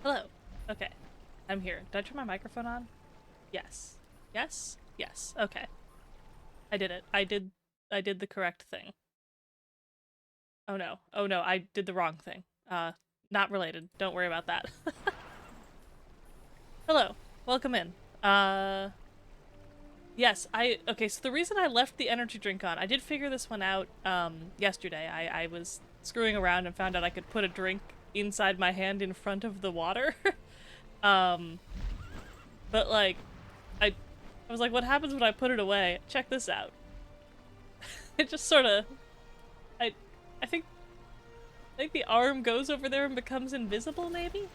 Hello. Okay. I'm here. Did I turn my microphone on? Yes. Yes? Yes. Okay. I did it. I did the correct thing. Oh no. Oh no, I did the wrong thing. Not related. Don't worry about that. Hello. Welcome in. Yes, okay, so the reason I left the energy drink on, I did figure this one out, yesterday. I was screwing around and found out I could put a drink inside my hand in front of the water. um, but like, I was like, what happens when I put it away? Check this out. It just sort of, I, I think the arm goes over there and becomes invisible. Maybe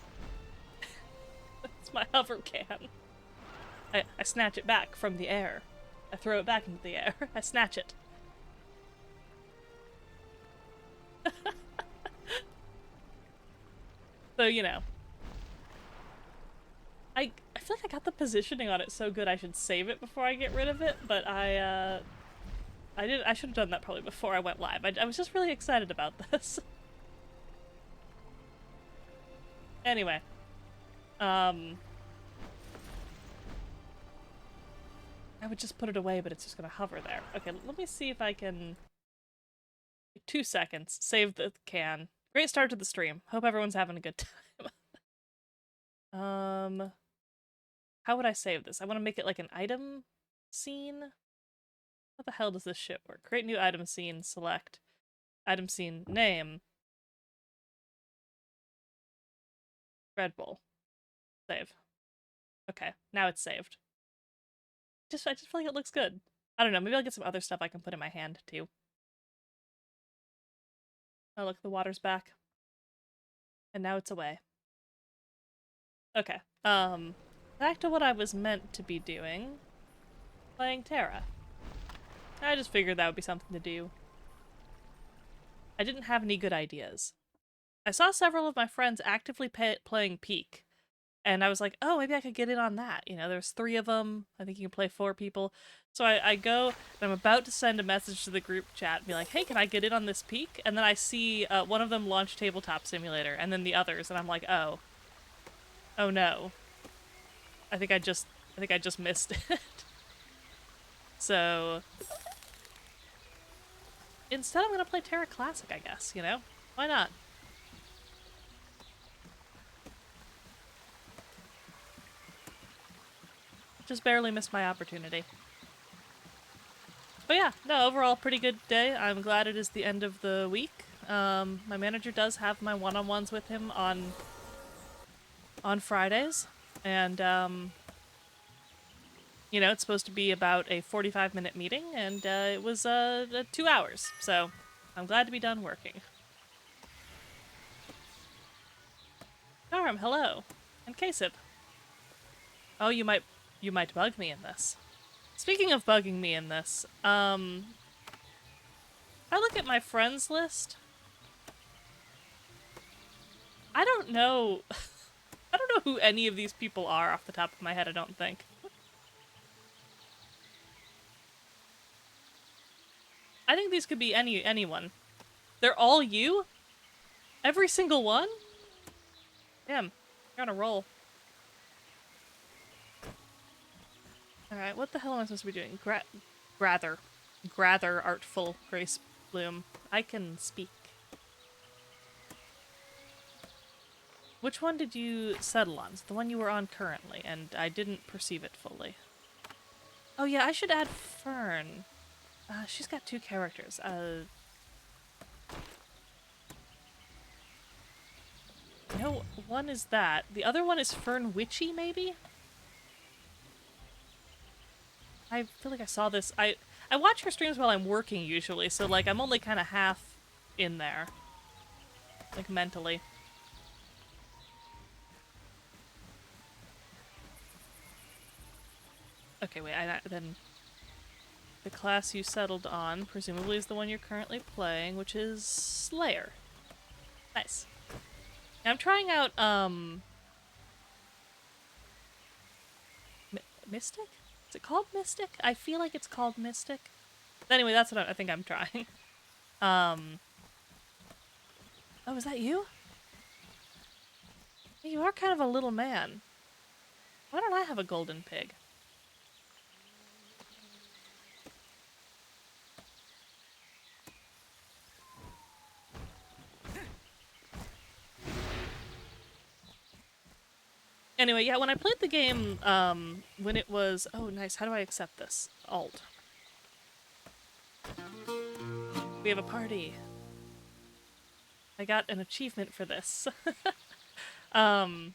that's my hover can. I snatch it back from the air. I throw it back into the air. I snatch it. So you know, I feel like I got the positioning on it so good. I should save it before I get rid of it. But I should have done that probably before I went live. I was just really excited about this. Anyway, um, I would just put it away, but it's just gonna hover there. Okay, let me see if I can. 2 seconds. Save the can. Great start to the stream. Hope everyone's having a good time. How would I save this? I want to make it like an item scene. How the hell does this shit work? Create new item scene. Select item scene name. Red Bull. Save. Okay, now it's saved. I just feel like it looks good. I don't know. Maybe I'll get some other stuff I can put in my hand too. Oh look, the water's back, and now it's away. Okay. Back to what I was meant to be doing. Playing TERA. I just figured that would be something to do. I didn't have any good ideas. I saw several of my friends actively playing Peak, and I was like, oh, maybe I could get in on that. You know, there's 3 of them. I think you can play 4 people. So I go, and I'm about to send a message to the group chat and be like, hey, can I get in on this Peak? And then I see one of them launch Tabletop Simulator, and then the others, and I'm like, oh. Oh no. I think I just missed it. So instead I'm gonna play TERA Classic, I guess, you know? Why not? Just barely missed my opportunity. But yeah, no, overall pretty good day. I'm glad it is the end of the week. My manager does have my one-on-ones with him on Fridays, and you know, it's supposed to be about a 45-minute meeting, and it was 2 hours. So I'm glad to be done working. Darm, hello, and Kasib. Oh, you might bug me in this. Speaking of bugging me in this, I look at my friends list. I don't know. I don't know who any of these people are off the top of my head, I don't think. I think these could be anyone. They're all you? Every single one? Damn, you're on a roll. Alright, what the hell am I supposed to be doing? Grather artful Grace Bloom. I can speak. Which one did you settle on? It's the one you were on currently, and I didn't perceive it fully. Oh yeah, I should add Fern. She's got 2 characters. No, one is that. The other one is Fern Witchy, maybe? I feel like I saw this. I watch her streams while I'm working usually, so like I'm only kind of half in there. Like mentally. Okay, wait, then the class you settled on presumably is the one you're currently playing, which is Slayer. Nice. Now I'm trying out Mystic? Is it called Mystic? I feel like it's called Mystic. Anyway, that's what I think I'm trying. Oh, is that you? You are kind of a little man. Why don't I have a golden pig? Anyway, yeah, when I played the game, when it was... Oh, nice. How do I accept this? Alt. We have a party. I got an achievement for this. When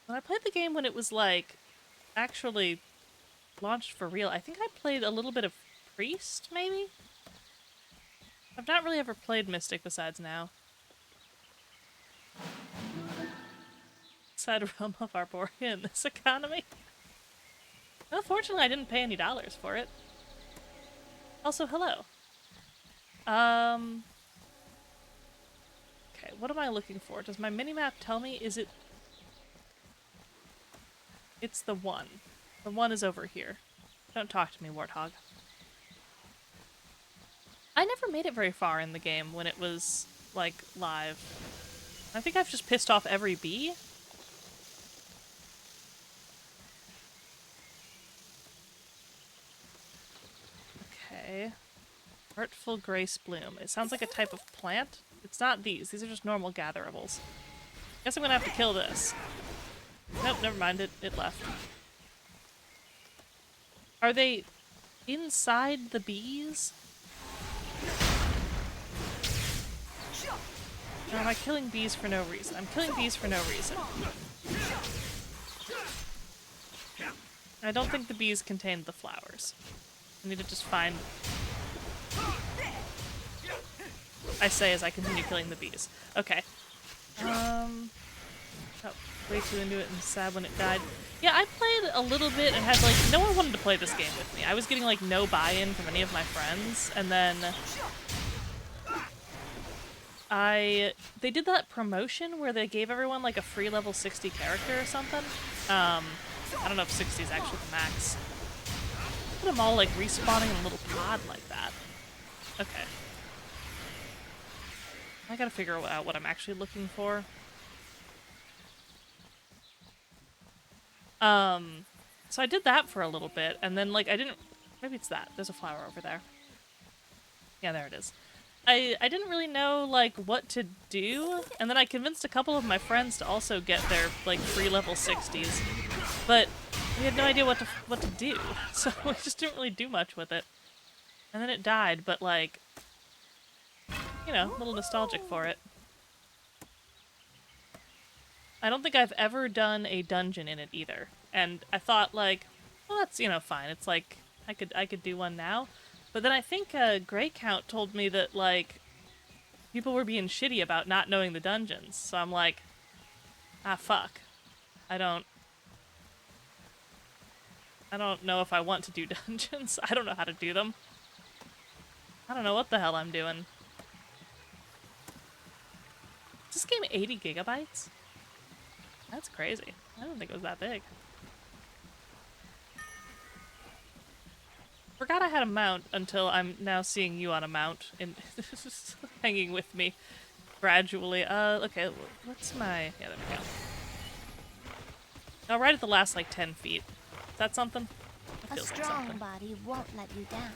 I played the game when it was, like, actually launched for real, I think I played a little bit of Priest, maybe? I've not really ever played Mystic besides now. Side realm of Arborea in this economy. Well, fortunately I didn't pay any dollars for it. Also, hello. Okay, what am I looking for? Does my minimap tell me? Is it... It's the one. The one is over here. Don't talk to me, Warthog. I never made it very far in the game when it was, like, live. I think I've just pissed off every bee. Okay. Artful Grace Bloom. It sounds like a type of plant. It's not these. These are just normal gatherables. Guess I'm gonna have to kill this. Nope, never mind. It left. Are they inside the bees? Or am I killing bees for no reason? I'm killing bees for no reason. I don't think the bees contained the flowers. I need to just find... I say as I continue killing the bees. Okay. Oh, way too into it and sad when it died. Yeah, I played a little bit and had, like, no one wanted to play this game with me. I was getting, like, no buy-in from any of my friends, and then... They did that promotion where they gave everyone, like, a free level 60 character or something. I don't know if 60 is actually the max. Put them all, like, respawning in a little pod like that. Okay. I gotta figure out what I'm actually looking for. So I did that for a little bit, and then, like, I didn't... Maybe it's that. There's a flower over there. Yeah, there it is. I didn't really know, like, what to do, and then I convinced a couple of my friends to also get their, like, free level 60s, but we had no idea what to do, so we just didn't really do much with it. And then it died, but, like, you know, a little nostalgic for it. I don't think I've ever done a dungeon in it either. And I thought, like, well, that's, you know, fine. It's like, I could do one now. But then I think Grey Count told me that, like, people were being shitty about not knowing the dungeons. So I'm like, ah, fuck. I don't know if I want to do dungeons. I don't know how to do them. I don't know what the hell I'm doing. Is this game 80 gigabytes? That's crazy. I don't think it was that big. Forgot I had a mount until I'm now seeing you on a mount and hanging with me gradually. Okay, what's my... Yeah, there we go. Oh, right at the last, like, 10 feet. Is that something? That feels a like strong something. body won't let you down.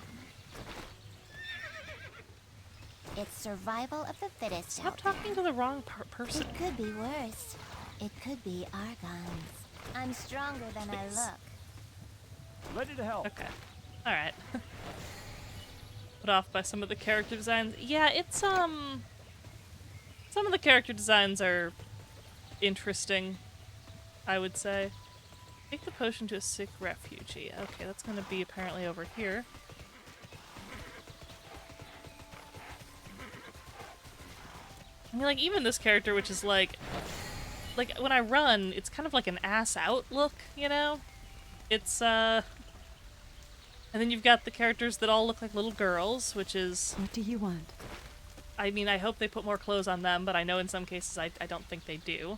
It's survival of the fittest. Stop talking to the wrong person. It could be worse. It could be our guns. I'm stronger than I look. Ready to help. Okay. Alright. Put off by some of the character designs. Yeah, it's, some of the character designs are interesting, I would say. Take the potion to a sick refugee. Okay, that's gonna be apparently over here. I mean, like, even this character, which is like, when I run, it's kind of like an ass-out look, you know? It's, And then you've got the characters that all look like little girls, which is... What do you want? I mean, I hope they put more clothes on them, but I know in some cases I don't think they do.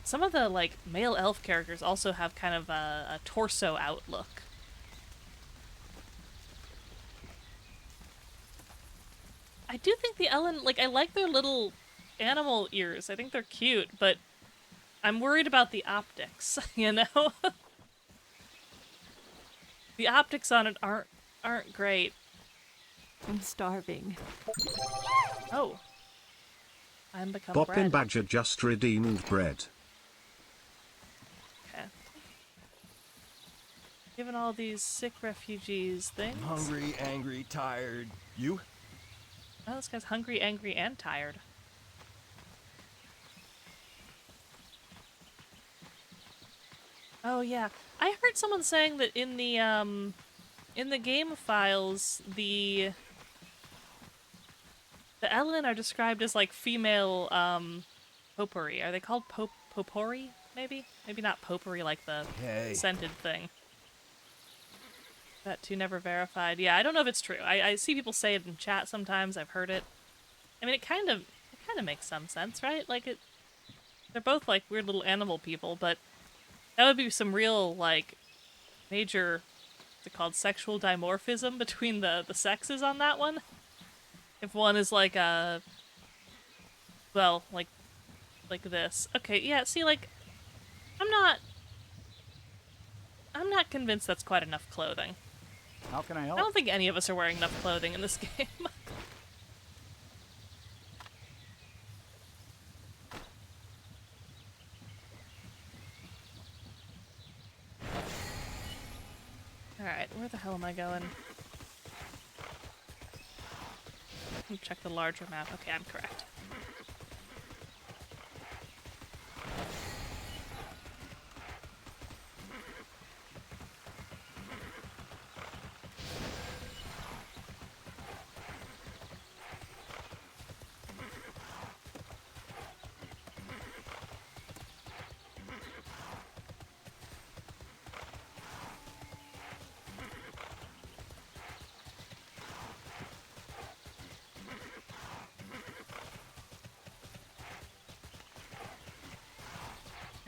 Some of the, like, male elf characters also have kind of a torso-out look. I do think the Ellen, like, I like their little animal ears. I think they're cute, but I'm worried about the optics, you know? The optics on it aren't great. I'm starving. Oh. I'm become Boppin' bread. Badger just redeemed bread. Okay. Given all these sick refugees things. Hungry, angry, tired. You? Oh, this guy's hungry, angry, and tired. Oh yeah. I heard someone saying that in the game files, the Ellen are described as like female potpourri. Are they called potpourri? Maybe not potpourri like the Hey. scented thing. That too never verified. Yeah, I don't know if it's true. I see people say it in chat sometimes. I've heard it. I mean, it kind of makes some sense, right? Like they're both like weird little animal people, but that would be some real like major, what's it called, sexual dimorphism between the sexes on that one. If one is like a, well, like this. Okay, yeah. See, like, I'm not convinced that's quite enough clothing. How can I I help? don't think any of us are wearing enough clothing in this game. Alright, where the hell am I going? Let me check the larger map. Okay, I'm correct.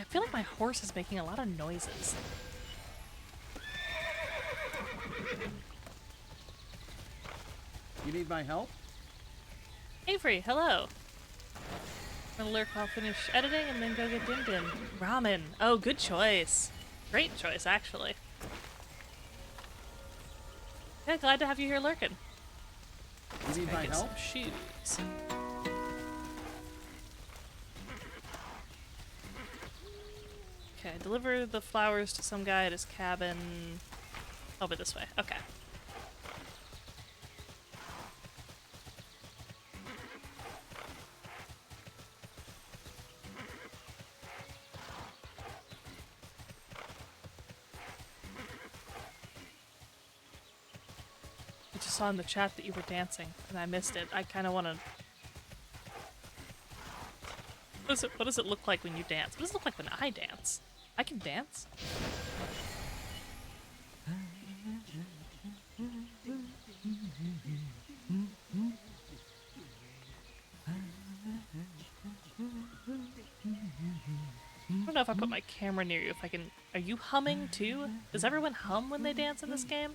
I feel like my horse is making a lot of noises. You need my help? Avery, hello. I'm gonna lurk while I finish editing and then go get Dim Dim. Ramen. Oh, good choice. Great choice, actually. Yeah, glad to have you here lurking. You need my Get help? some shoes. Okay, deliver the flowers to some guy at his cabin. Over this way. Okay. I just saw in the chat that you were dancing, and I missed it. I kind of want to... What does it look like when you dance? What does it look like when I dance? I can dance? I don't know if I put my camera near you, if I can... Are you humming too? Does everyone hum when they dance in this game?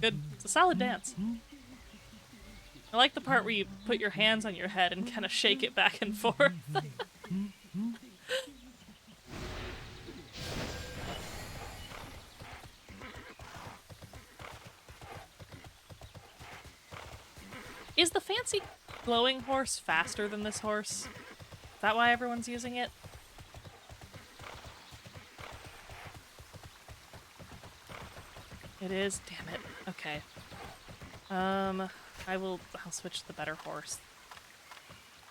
Good. It's a solid dance. I like the part where you put your hands on your head and kind of shake it back and forth. Is the fancy glowing horse faster than this horse? Is that why everyone's using it? It is? Damn it. Okay. I'll switch to the better horse.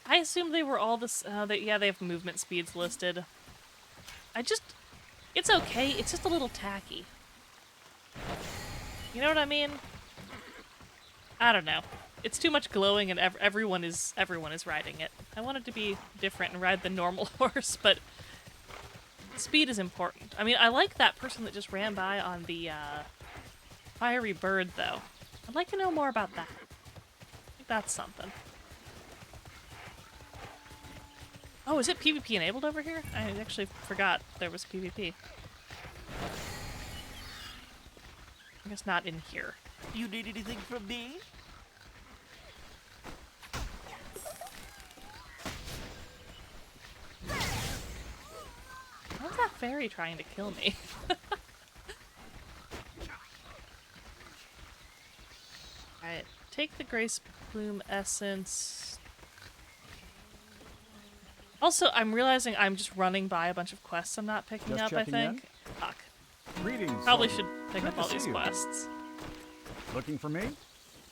I assume they were all this, yeah, they have movement speeds listed. It's okay, it's just a little tacky. You know what I mean? I don't know. It's too much glowing and everyone is riding it. I wanted to be different and ride the normal horse, but speed is important. I mean, I like that person that just ran by on the, fiery bird, though. I'd like to know more about that. I think that's something. Oh, is it PvP enabled over here? I actually forgot there was PvP. I guess not in here. You need anything from me? How's that fairy trying to kill me? Alright, take the Grace Bloom Essence. Also, I'm realizing I'm just running by a bunch of quests I'm not picking Just up, I checking in? think. Fuck. Greetings. Probably soldier. should pick Good up to all these see you. quests. Looking for me?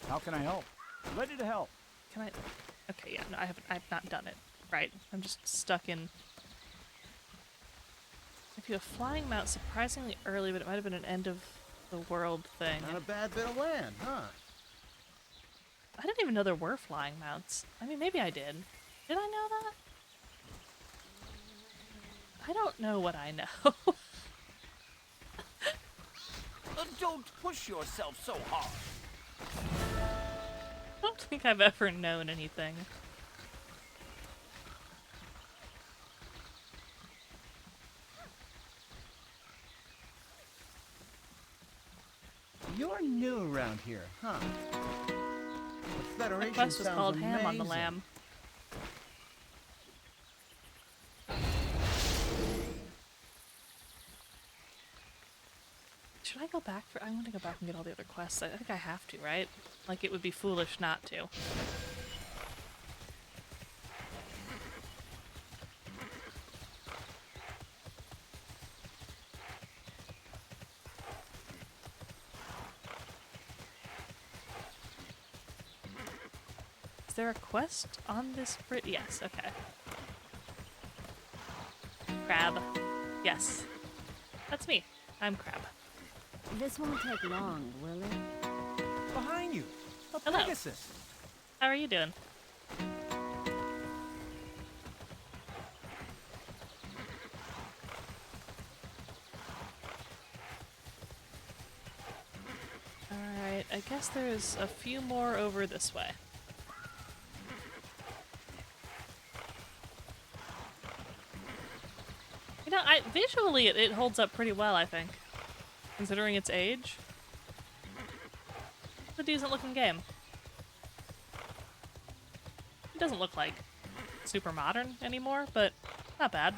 How can I help? Ready to help. Can I... Okay, yeah, no, I've not done it. Right, I'm just stuck in... If you have flying mount surprisingly early, but it might have been an end of the world thing. Not a bad bit of land, huh? I didn't even know there were flying mounts. I mean, maybe I did. Did I know that? I don't know what I know. Don't push yourself so hard. I don't think I've ever known anything. You're new around here, huh? The The Federation quest was sounds called amazing. Ham on the Lamb. Should I go back for... I want to go back and get all the other quests. I think I have to, right? Like, it would be foolish not to. Is there a quest on this bridge? Yes, okay. Crab. Yes. That's me. I'm Crab. This won't take long, will it? Behind you. A Hello. Pegasus. How are you doing? Alright, I guess there's a few more over this way. You know, visually it holds up pretty well, I think. Considering its age. It's a decent looking game. It doesn't look like super modern anymore, but not bad.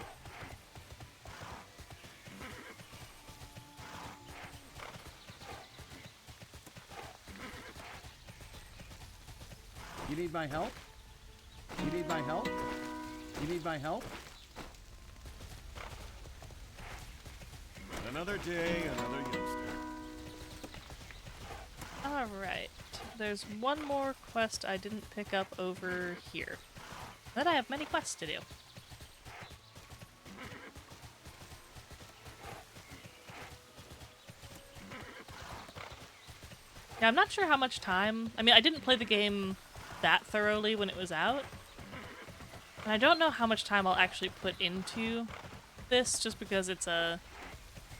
You need my help? You need my help? You need my help? Another day, another youngster. Alright. There's one more quest I didn't pick up over here. Then I have many quests to do. Yeah, I'm not sure how much time... I mean, I didn't play the game that thoroughly when it was out. And I don't know how much time I'll actually put into this, just because it's a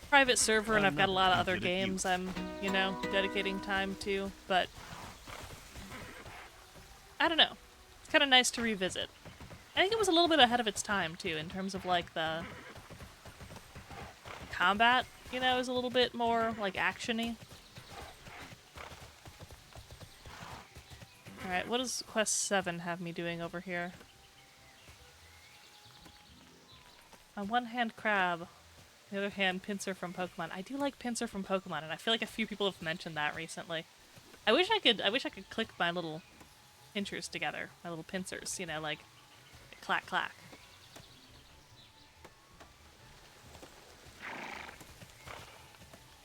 private server and I've got a lot of other games I'm, you know, dedicating time to, but... I don't know. It's kind of nice to revisit. I think it was a little bit ahead of its time, too, in terms of, like, the combat, you know, is a little bit more, like, action-y. Alright, what does Quest 7 have me doing over here? On one hand, Crab. On the other hand, Pinsir from Pokemon. I do like Pinsir from Pokemon, and I feel like a few people have mentioned that recently. I wish I could click my little pinchers together. My little pincers, you know, like clack clack.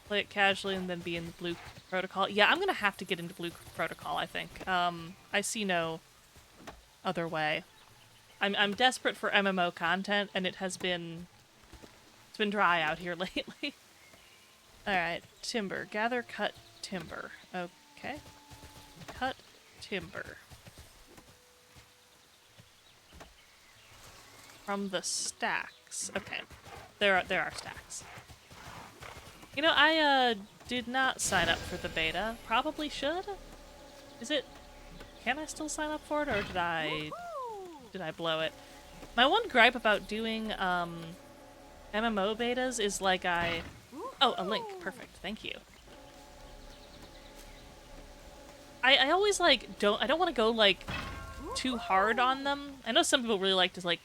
Play it casually and then be in the Blue Protocol. Yeah, I'm gonna have to get into Blue Protocol, I think. I see no other way. I'm desperate for MMO content, and it's been dry out here lately. Alright, timber. Gather, cut, timber. Okay. Cut, timber. From the stacks. Okay. There are stacks. You know, I did not sign up for the beta. Probably should. Is it... Can I still sign up for it, or did I blow it? My one gripe about doing MMO betas is like Oh, a link. Perfect. Thank you. I always like I don't want to go like too hard on them. I know some people really like to like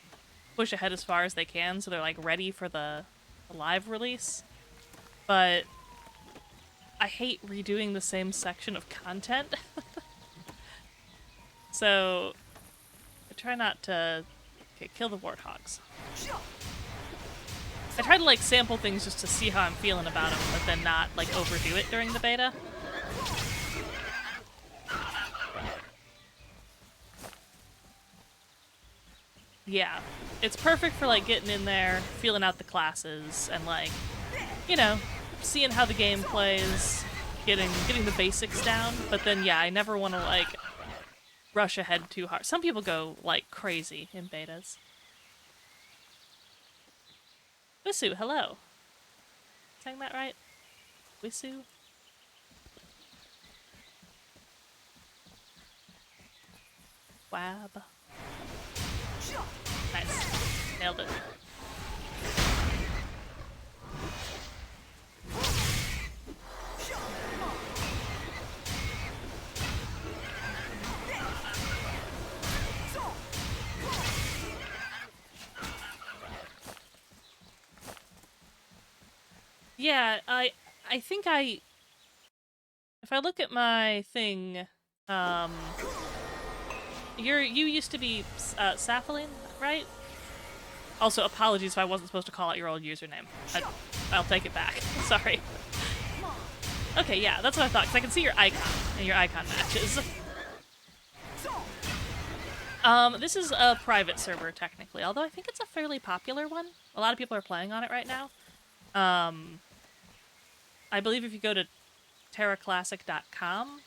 push ahead as far as they can so they're like ready for the live release. But I hate redoing the same section of content. So I try not to kill the warthogs. I try to like sample things just to see how I'm feeling about them, but then not like overdo it during the beta. Yeah, it's perfect for like getting in there, feeling out the classes, and like, you know, seeing how the game plays, getting the basics down. But then yeah, I never want to like rush ahead too hard. Some people go like crazy in betas. Wisu, hello. Saying that right? Wisu? Wab. Nice. Nailed it. Yeah, I think if I look at my thing, you used to be Saphiline, right? Also, apologies if I wasn't supposed to call out your old username. I'll take it back. Sorry. Okay, yeah, that's what I thought, because I can see your icon, and your icon matches. This is a private server, technically, although I think it's a fairly popular one. A lot of people are playing on it right now. I believe if you go to terraclassic.com,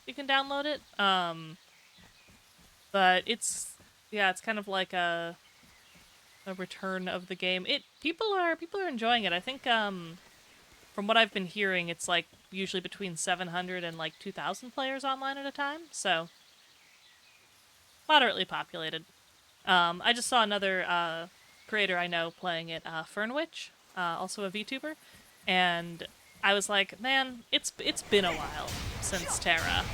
you can download it. But it's kind of like a return of the game. People are enjoying it. I think from what I've been hearing, it's like usually between 700 and like 2,000 players online at a time. So moderately populated. I just saw another creator I know playing it, Fernwitch, also a VTuber, and I was like, man, it's been a while since TERA.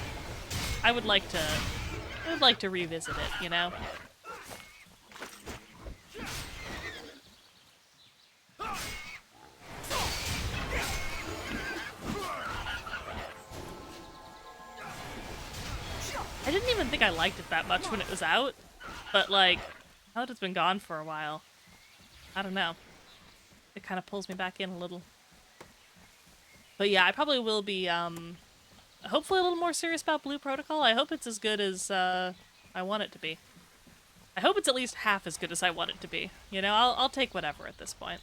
I would like to revisit it, you know? I didn't even think I liked it that much when it was out, but like, now that it's been gone for a while, I don't know. It kind of pulls me back in a little. But yeah, I probably will be, hopefully a little more serious about Blue Protocol. I hope it's as good as, I want it to be. I hope it's at least half as good as I want it to be. You know, I'll take whatever at this point.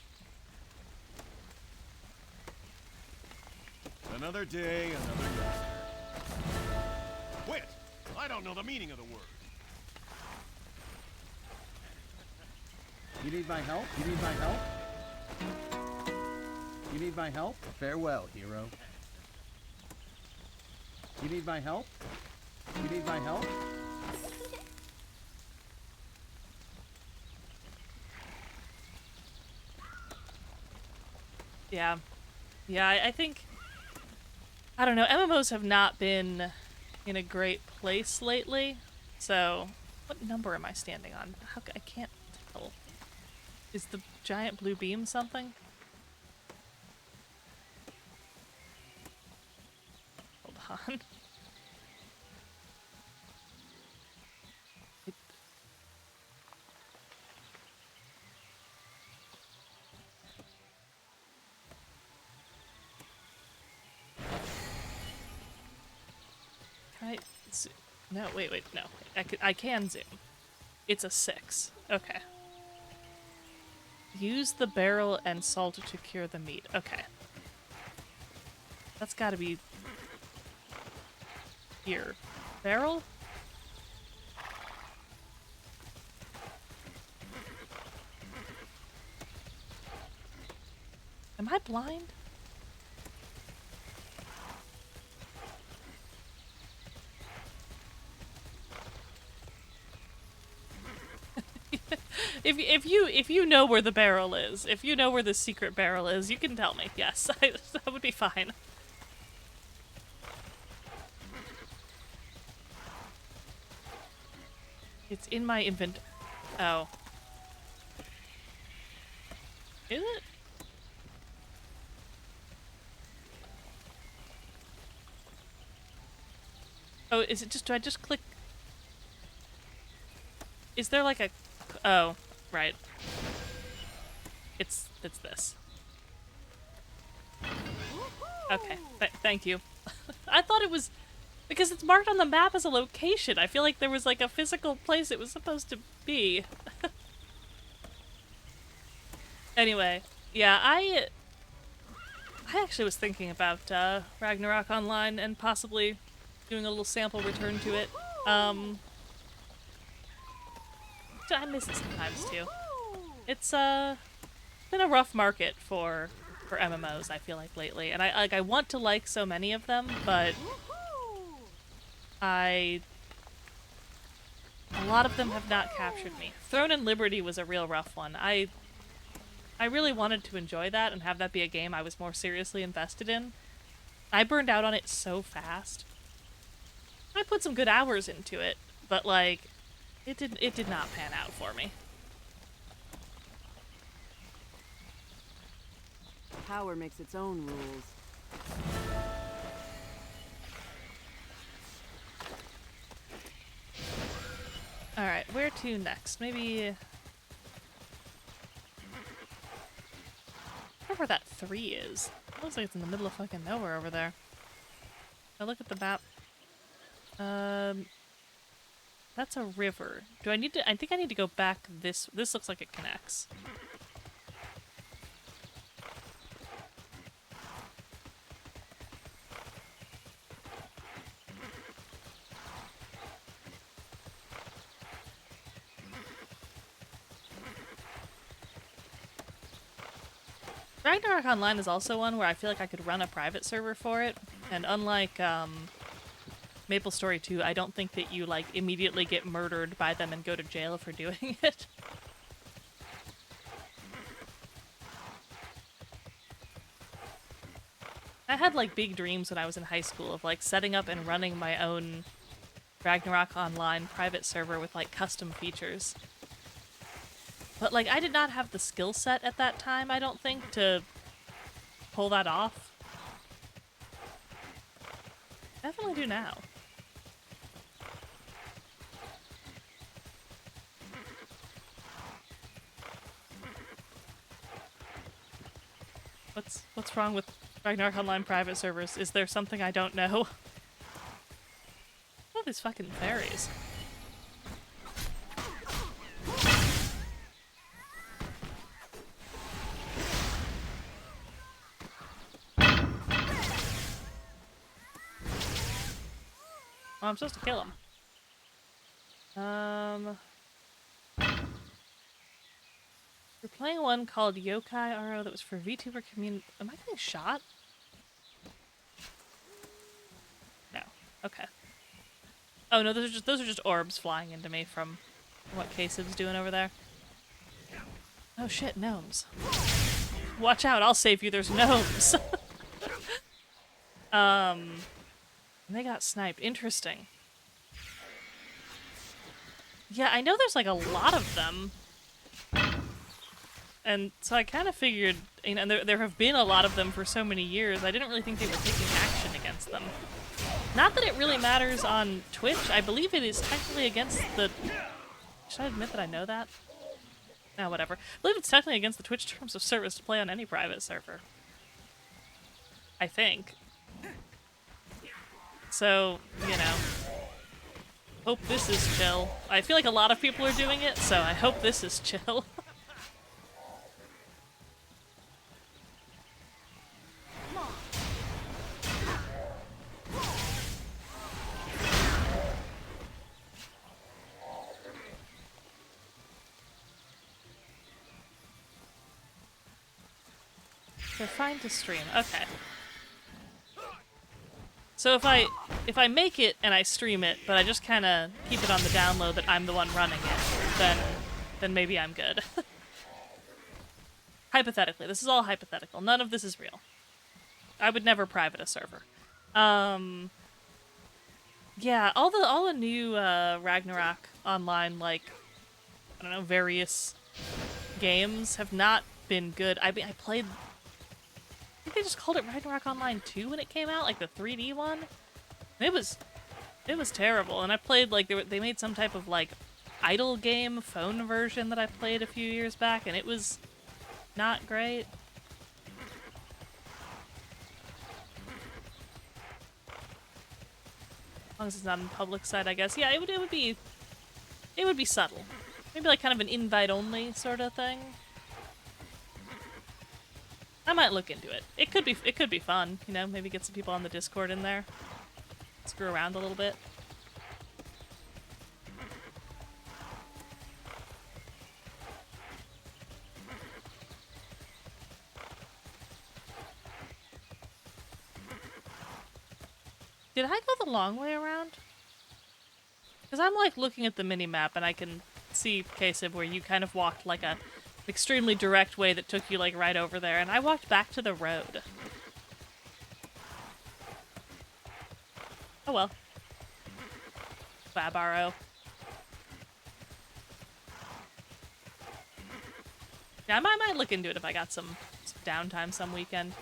Another day, another day. Quit! I don't know the meaning of the word. You need my help? You need my help? You need my help? Farewell, hero. You need my help? You need my help? Yeah. Yeah, I think... I don't know, MMOs have not been in a great place lately, so... What number am I standing on? I can't tell. Is the giant blue beam something? Hold on. Can I zoom? No, wait, no. I can zoom. It's a 6. Okay. Use the barrel and salt to cure the meat. Okay. That's gotta be... here. Barrel? Am I blind? If you know where the barrel is, if you know where the secret barrel is, you can tell me. Yes, that would be fine. It's in my Oh. Is it? Oh, is it just, do I just click? Is there like a, oh, right. It's this. Okay, thank you. I thought it was, because it's marked on the map as a location. I feel like there was like a physical place it was supposed to be. Anyway, yeah, I actually was thinking about Ragnarok Online and possibly doing a little sample return to it. I miss it sometimes too. It's been a rough market for MMOs, I feel like, lately, and I want to like so many of them, but a lot of them have not captured me. Throne and Liberty was a real rough one. I really wanted to enjoy that and have that be a game I was more seriously invested in. I burned out on it so fast. I put some good hours into it, but like, it did not pan out for me. Power makes its own rules. Alright, where to next? Maybe... I wonder where that 3 is. It looks like it's in the middle of fucking nowhere over there. I look at the map. That's a river. Do I need to... I think I need to go back this... This looks like it connects. Ragnarok Online is also one where I feel like I could run a private server for it, and unlike MapleStory 2, I don't think that you like immediately get murdered by them and go to jail for doing it. I had like big dreams when I was in high school of like setting up and running my own Ragnarok Online private server with like custom features. But, like, I did not have the skill set at that time, I don't think, to pull that off. Definitely do now. What's wrong with Ragnarok Online private servers? Is there something I don't know? Oh, these fucking fairies. Oh, I'm supposed to kill him. We're playing one called Yokai RO that was for VTuber community. Am I getting shot? No. Okay. Oh no, those are just orbs flying into me from what Kasev's doing over there. Oh shit, gnomes. Watch out, I'll save you, there's gnomes. And they got sniped. Interesting. Yeah, I know there's like a lot of them. And so I kind of figured, you know, there have been a lot of them for so many years, I didn't really think they were taking action against them. Not that it really matters on Twitch, I believe it is technically against the... Should I admit that I know that? No, whatever. I believe it's technically against the Twitch terms of service to play on any private server. I think. So, you know, hope this is chill. I feel like a lot of people are doing it, so I hope this is chill. They're fine to stream. Okay. So if I make it and I stream it, but I just kind of keep it on the download that I'm the one running it, then maybe I'm good. Hypothetically, this is all hypothetical. None of this is real. I would never private a server. Yeah, all the new Ragnarok online, like, I don't know, various games have not been good. I mean, I played, I think they just called it Ragnarok Online 2 when it came out, like the 3D one. And it was terrible. And I played, like, they made some type of, like, idle game phone version that I played a few years back, and it was not great. As long as it's not on the public side, I guess. Yeah, it would be subtle. Maybe like kind of an invite-only sort of thing. I might look into it. It could be fun, you know, maybe get some people on the Discord in there. Screw around a little bit. Did I go the long way around? Because I'm like looking at the mini-map and I can see, Kasib, where you kind of walked like a extremely direct way that took you like right over there, and I walked back to the road. Oh well. Babaro. Yeah, I might look into it if I got some downtime some weekend.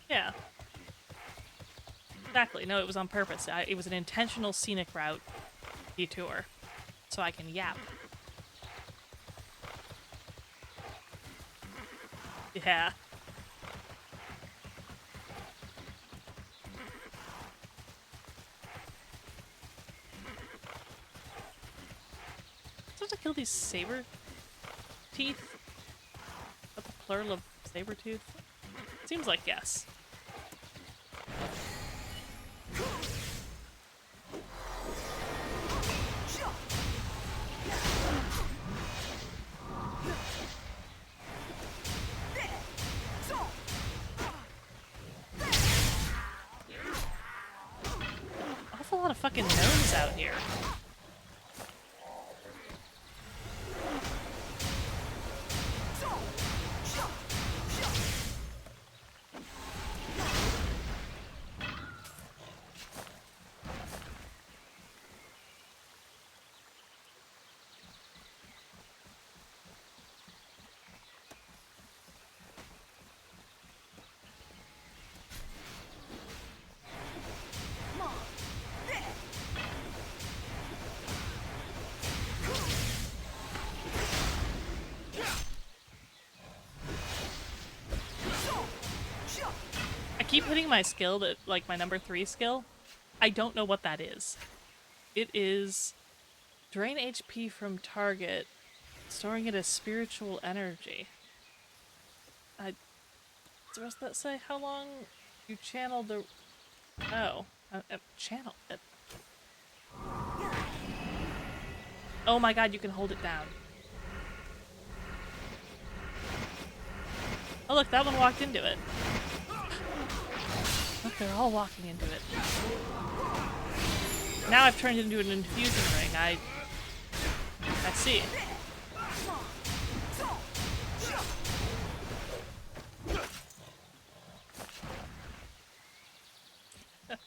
Yeah. Exactly. No, it was on purpose. It was an intentional scenic route detour. So I can yap. Yeah. Supposed to kill these saber teeth? That's the plural of saber tooth? Seems like yes. Awful lot of fucking gnomes out here. I keep hitting my skill, that like my number 3 skill. I don't know what that is. It is drain HP from target, storing it as spiritual energy. What's the rest of that say? How long you channel the... Oh. Channel it. Oh my god, you can hold it down. Oh look, that one walked into it. Look, they're all walking into it. Now I've turned it into an infusion ring. I see.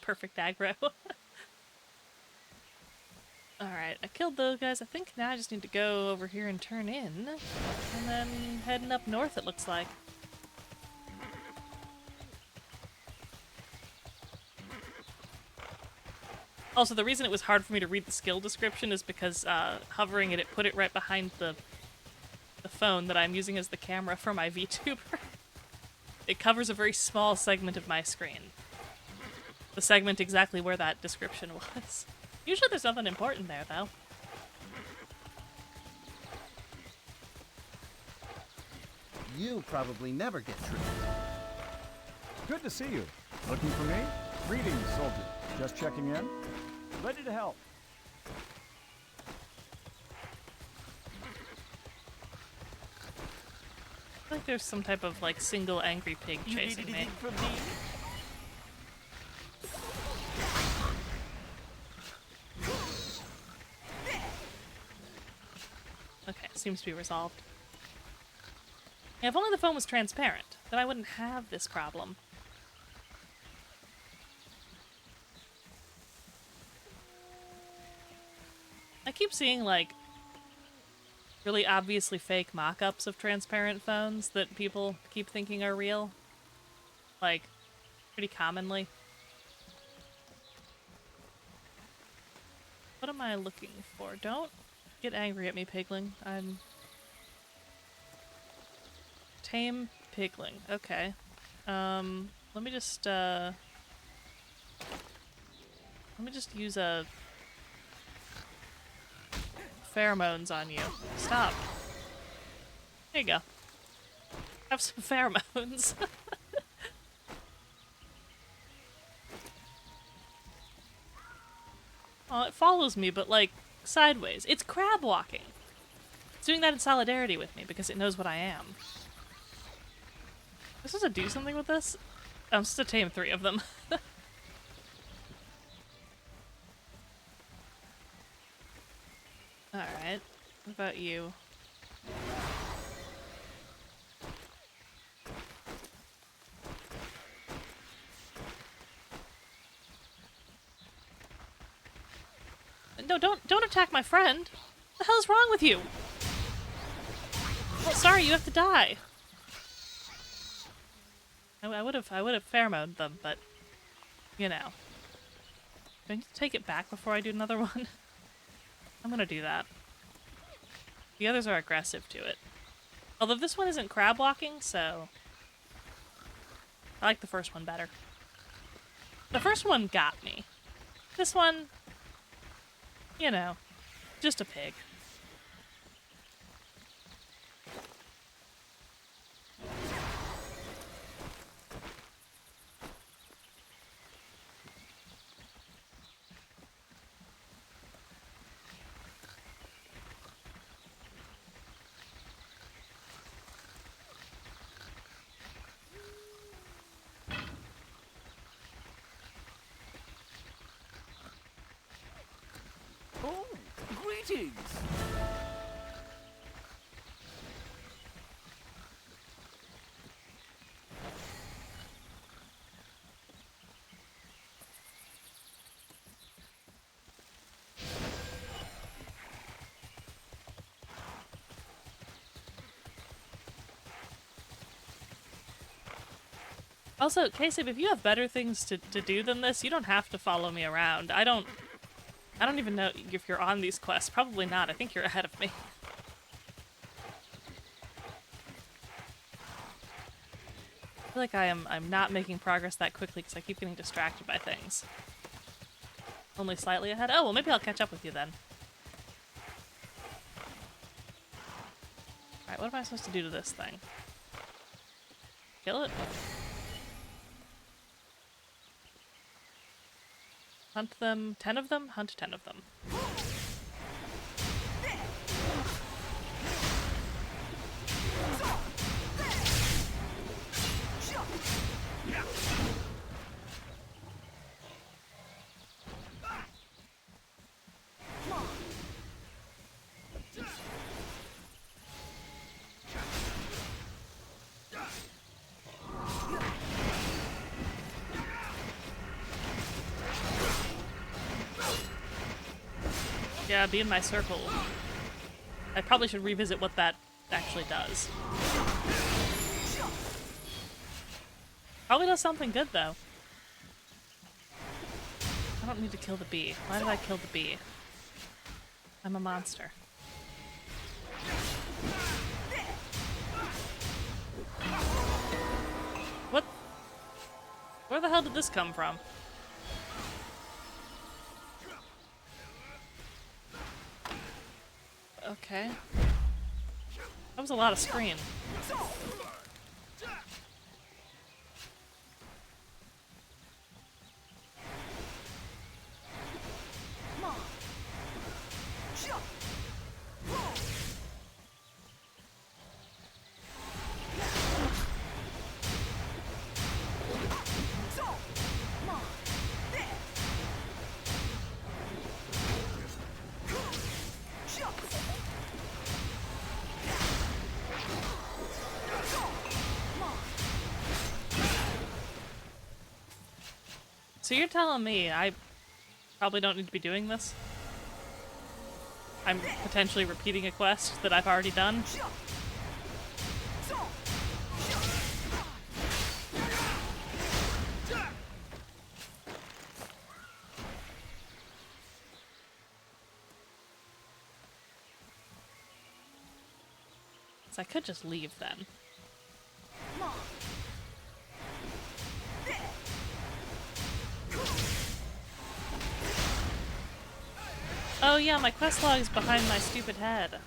Perfect aggro. Alright, I killed those guys. I think now I just need to go over here and turn in. And then heading up north, it looks like. Also, the reason it was hard for me to read the skill description is because hovering it put it right behind the phone that I'm using as the camera for my VTuber. It covers a very small segment of my screen. The segment exactly where that description was. Usually there's nothing important there, though. You probably never get tricked. Good to see you. Looking for me? Greetings, soldier. Just checking in. Ready to help. I feel like there's some type of, like, single angry pig chasing me. from me? Okay, seems to be resolved. Yeah, if only the phone was transparent, then I wouldn't have this problem. I keep seeing, like, really obviously fake mock-ups of transparent phones that people keep thinking are real. Like, pretty commonly. What am I looking for? Don't get angry at me, pigling. I'm... Tame pigling. Okay. Let me just use a... pheromones on you. Stop. There you go. Have some pheromones. Oh, it follows me, but like, sideways. It's crab walking. It's doing that in solidarity with me because it knows what I am. This is to do something with this? I'm supposed to tame 3 of them. Alright. What about you? No, don't attack my friend! What the hell is wrong with you? Oh, sorry, you have to die. I would have pheromoned them, but you know. Do I need to take it back before I do another one? I'm gonna do that. The others are aggressive to it. Although this one isn't crab walking, so I like the first one better. The first one got me. This one, you know, just a pig. Oh, greetings! Also, Kasib, if you have better things to do than this, you don't have to follow me around. I don't even know if you're on these quests. Probably not. I think you're ahead of me. I feel like I'm not making progress that quickly because I keep getting distracted by things. Only slightly ahead? Oh, well maybe I'll catch up with you then. Alright, what am I supposed to do to this thing? Kill it? Hunt them. 10 of them? Hunt 10 of them. Yeah, be in my circle. I probably should revisit what that actually does. Probably does something good, though. I don't need to kill the bee. Why did I kill the bee? I'm a monster. What? Where the hell did this come from? Okay. That was a lot of screen. So you're telling me I probably don't need to be doing this? I'm potentially repeating a quest that I've already done. So I could just leave then. Oh yeah, my quest log is behind my stupid head.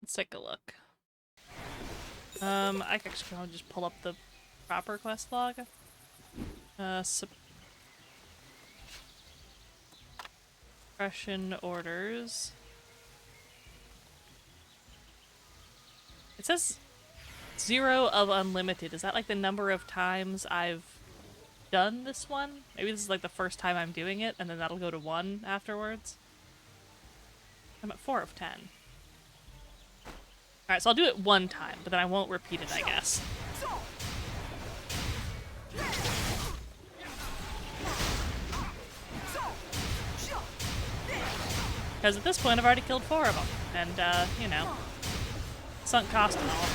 Let's take a look. I can actually probably just pull up the proper quest log. Suppression orders. It says 0 of unlimited. Is that like the number of times I've done this one? Maybe this is like the first time I'm doing it, and then that'll go to 1 afterwards. I'm at 4 of 10. Alright, so I'll do it 1 time, but then I won't repeat it, I guess. Because at this point I've already killed 4 of them, and, you know, sunk cost and all.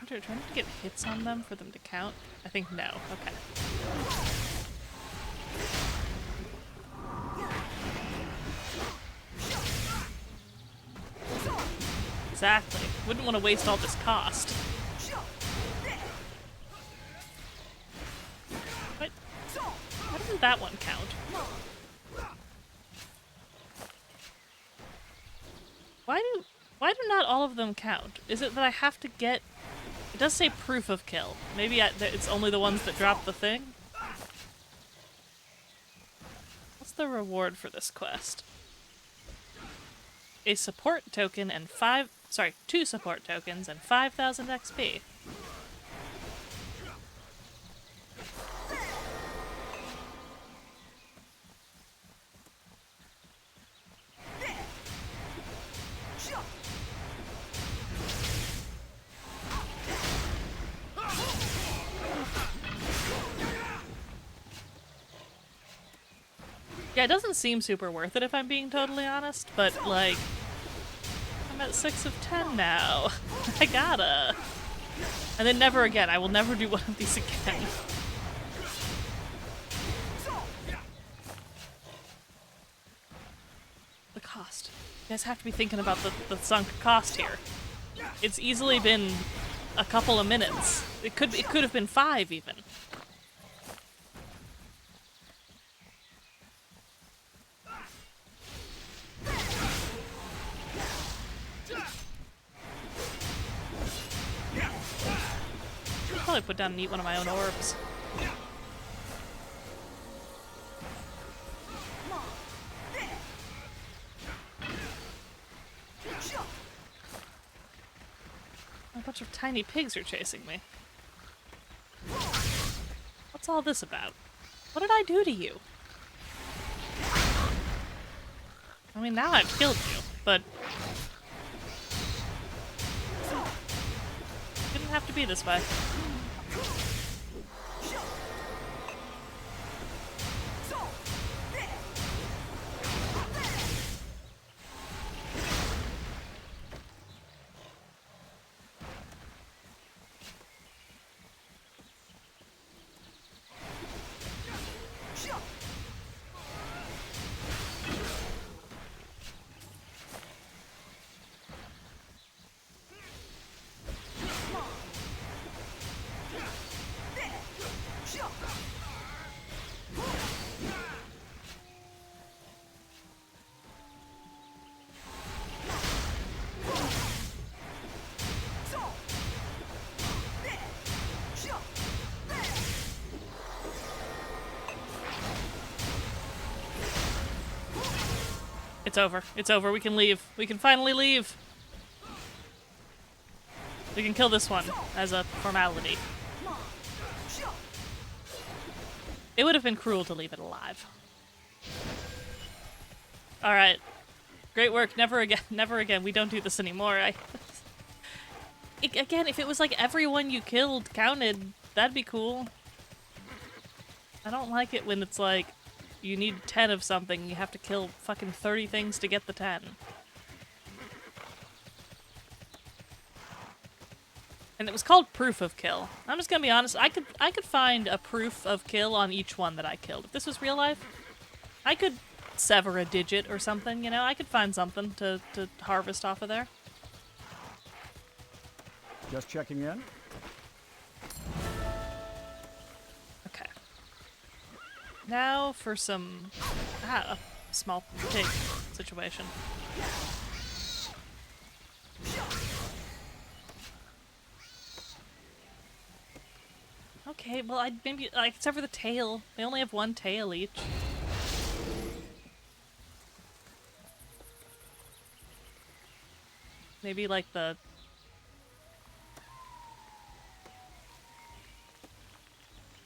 Do I need to get hits on them for them to count? I think no. Okay. Exactly. Wouldn't want to waste all this cost. What? Why doesn't that one count? Why do not all of them count? Is it that I have to get... It does say proof of kill. Maybe it's only the ones that drop the thing? What's the reward for this quest? A support token and 2 support tokens and 5,000 XP. Yeah, it doesn't seem super worth it if I'm being totally honest, but like, I'm at 6 of 10 now. I gotta. And then never again. I will never do one of these again. The cost. You guys have to be thinking about the sunk cost here. It's easily been a couple of minutes. It could have been 5 even. Probably put down and eat one of my own orbs. A bunch of tiny pigs are chasing me. What's all this about? What did I do to you? I mean, now I've killed you, but... It didn't have to be this way. It's over. It's over. We can leave. We can finally leave. We can kill this one as a formality. It would have been cruel to leave it alive. Alright. Great work. Never again. Never again. We don't do this anymore. again, if it was like everyone you killed counted, that'd be cool. I don't like it when it's like, you need 10 of something, you have to kill fucking 30 things to get the 10. And it was called proof of kill. I'm just gonna be honest, I could find a proof of kill on each one that I killed. If this was real life, I could sever a digit or something, you know? I could find something to harvest off of there. Just checking in. Okay. Now for some... a small pig situation. Okay, well, I'd maybe, like, except for the tail. They only have one tail each. Maybe, like, the...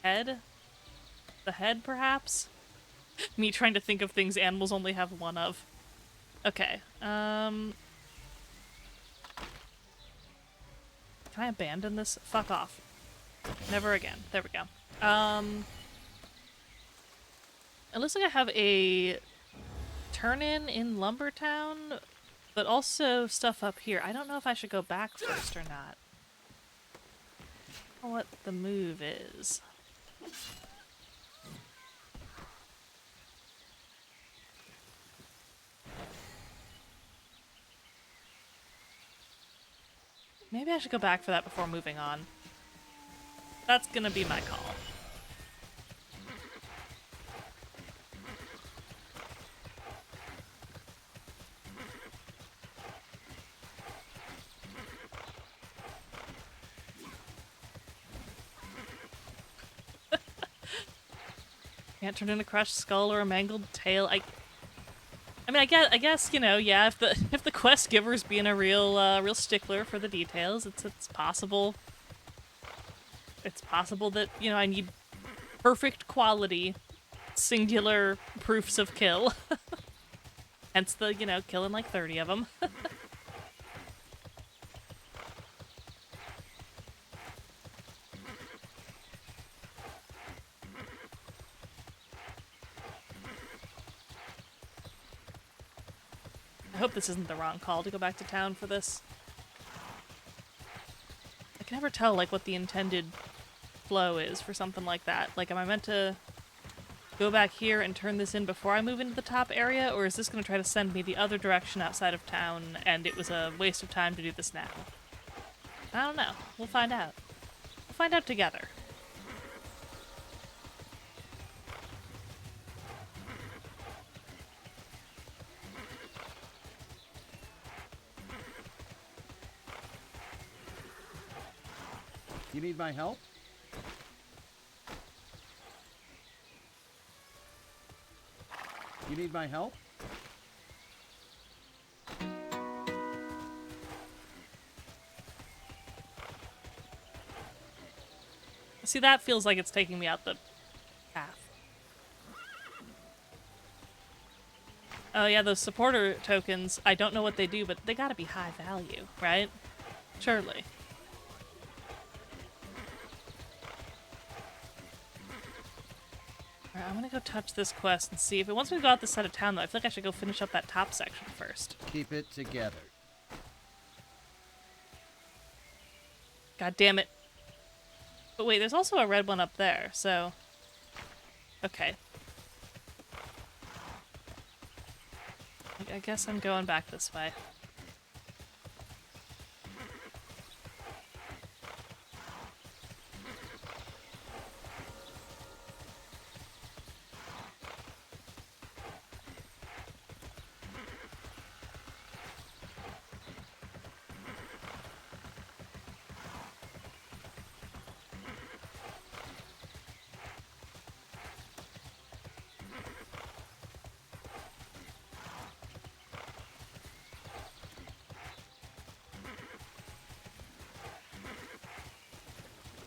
head? The head, perhaps? Me trying to think of things animals only have one of. Okay, Can I abandon this? Fuck off. Never again. There we go. It looks like I have a turn-in in Lumbertown, but also stuff up here. I don't know if I should go back first or not. I don't know what the move is. Maybe I should go back for that before moving on. That's gonna be my call. Can't turn in a crushed skull or a mangled tail. I mean, I guess, you know, yeah. If the quest giver's being a real stickler for the details, it's possible. It's possible that, you know, I need perfect quality, singular proofs of kill. Hence the, you know, killing like 30 of them. I hope this isn't the wrong call to go back to town for this. I can never tell, like, what the intended flow is for something like that. Like, am I meant to go back here and turn this in before I move into the top area, or is this going to try to send me the other direction outside of town, and it was a waste of time to do this now? I don't know. We'll find out. We'll find out together. You need my help? You need my help? See, that feels like it's taking me out the path. Oh yeah, those supporter tokens, I don't know what they do, but they gotta be high value, right? Surely. Alright, I'm gonna go touch this quest and see if it wants me to go out this side of town, though. I feel like I should go finish up that top section first. Keep it together. God damn it. But wait, there's also a red one up there, so... Okay. I guess I'm going back this way.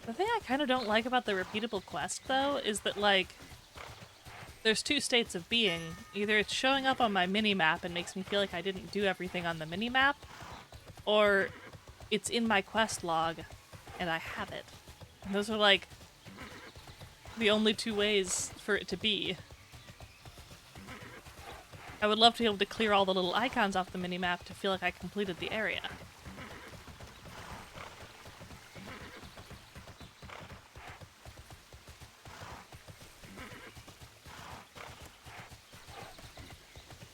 The thing I kind of don't like about the repeatable quest, though, is that, like, there's two states of being. Either it's showing up on my mini-map and makes me feel like I didn't do everything on the mini-map, or it's in my quest log, and I have it. And those are like the only two ways for it to be. I would love to be able to clear all the little icons off the minimap to feel like I completed the area.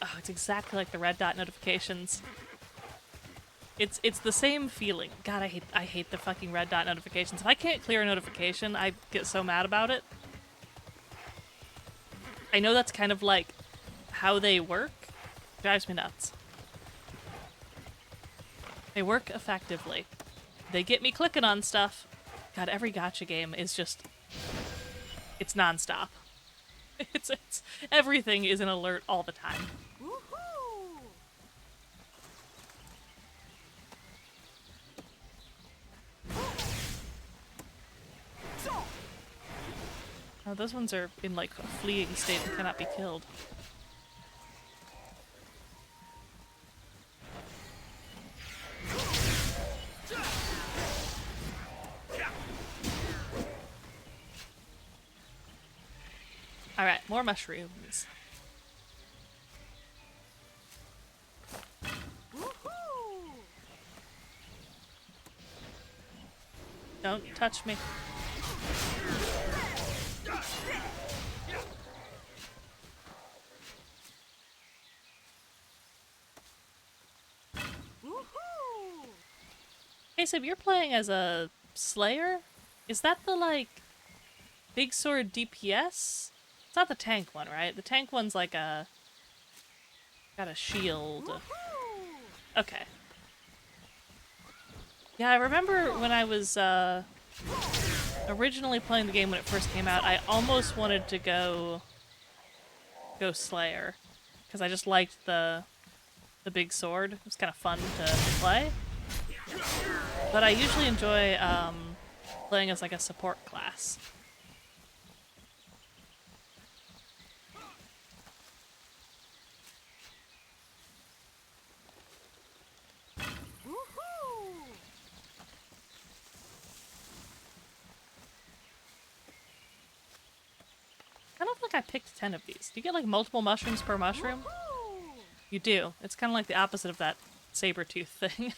Oh, it's exactly like the red dot notifications. It's the same feeling. God, I hate the fucking red dot notifications. If I can't clear a notification, I get so mad about it. I know that's kind of like how they work. Drives me nuts. They work effectively. They get me clicking on stuff. God, every gacha game is just... it's nonstop. It's everything is an alert all the time. Oh, those ones are in like a fleeing state and cannot be killed. Alright, more mushrooms. Don't touch me. Hey, so you're playing as a Slayer? Is that the, like, big sword DPS? It's not the tank one, right? The tank one's like a... got a shield. Okay. Yeah, I remember when I was, originally playing the game when it first came out, I almost wanted to go Slayer. Because I just liked the big sword. It was kind of fun to play. But I usually enjoy, playing as like a support class. I don't think I picked 10 of these. Do you get like multiple mushrooms per mushroom? You do. It's kind of like the opposite of that saber-tooth thing.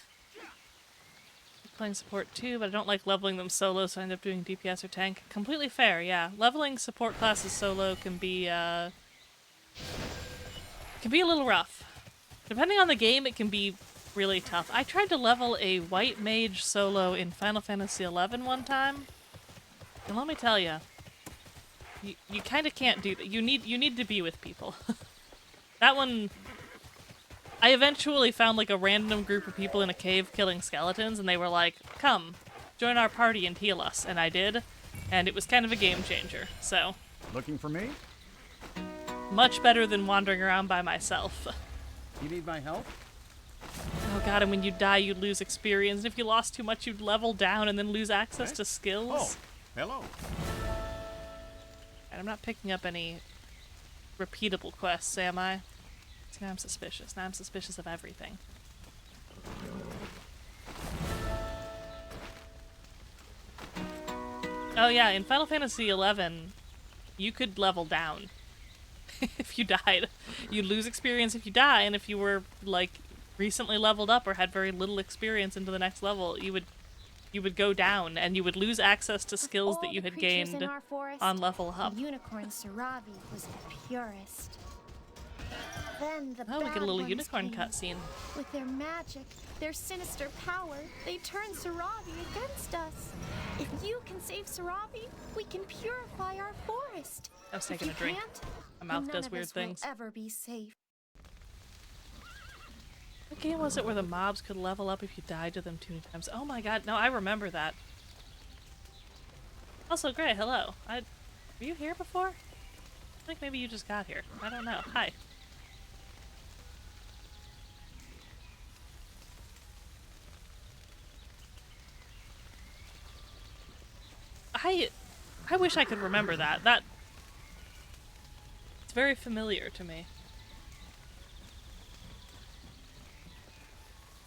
Playing support too, but I don't like leveling them solo, so I end up doing DPS or tank. Completely fair, yeah. Leveling support classes solo can be a little rough. Depending on the game, it can be really tough. I tried to level a white mage solo in Final Fantasy XI one time, and let me tell you, you kind of can't do that. You need to be with people. That one, I eventually found like a random group of people in a cave killing skeletons, and they were like, "Come, join our party and heal us," and I did, and it was kind of a game changer. So, Looking for me? much better than wandering around by myself. You need my help? Oh god, and when you die, you'd lose experience. And if you lost too much, you'd level down and then lose access Okay. to skills. Oh, hello. And I'm not picking up any repeatable quests, am I? See, now I'm suspicious. Now I'm suspicious of everything. Oh yeah, in Final Fantasy XI, you could level down if you died. You'd lose experience if you die, and if you were, like, recently leveled up or had very little experience into the next level, you would go down, and you would lose access to skills that you had gained on level up. The unicorn Saravi was the purest. Then the Oh, we get a bad little ones unicorn came. cutscene. With their magic, their sinister power, they turned Saravi against us. If you can save Saravi, we can purify our forest. I was If taking you a drink. can't, My mouth none does of weird us will things. ever be safe. What game was it where the mobs could level up if you died to them too many times? Oh my god, no, I remember that. Also, Gray, hello. Were you here before? I think maybe you just got here. I don't know. Hi. I wish I could remember that. It's very familiar to me.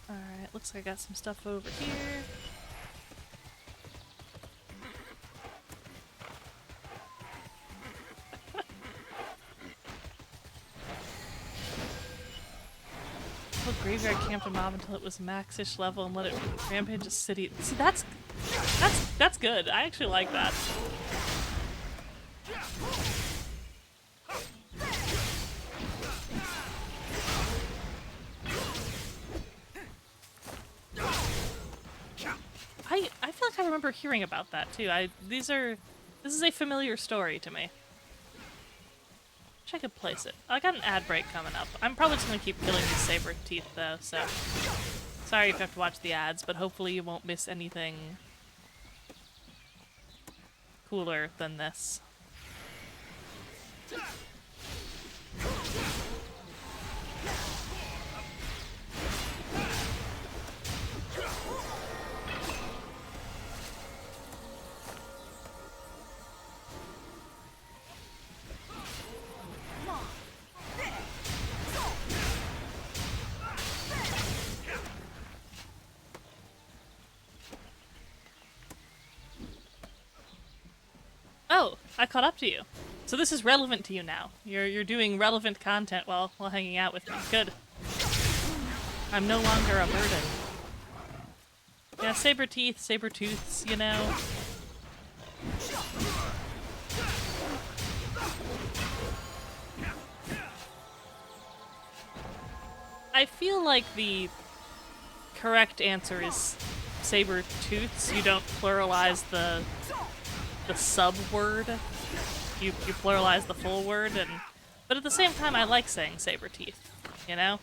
Alright, Alright, looks like I got some stuff over here. Graveyard camped a mob until it was max-ish level and let it rampage a city. See, that's good. I actually like that. I feel like I remember hearing about that too. This is a familiar story to me. I could place it. I got an ad break coming up. I'm probably just gonna keep killing these saber teeth though, so sorry if you have to watch the ads, but hopefully you won't miss anything cooler than this. Oh, I caught up to you. So this is relevant to you now. You're doing relevant content while hanging out with me. Good. I'm no longer a burden. Yeah, saber tooths, you know. I feel like the correct answer is saber tooths. You don't pluralize the sub word. You pluralize the full word, but at the same time I like saying saber teeth, you know?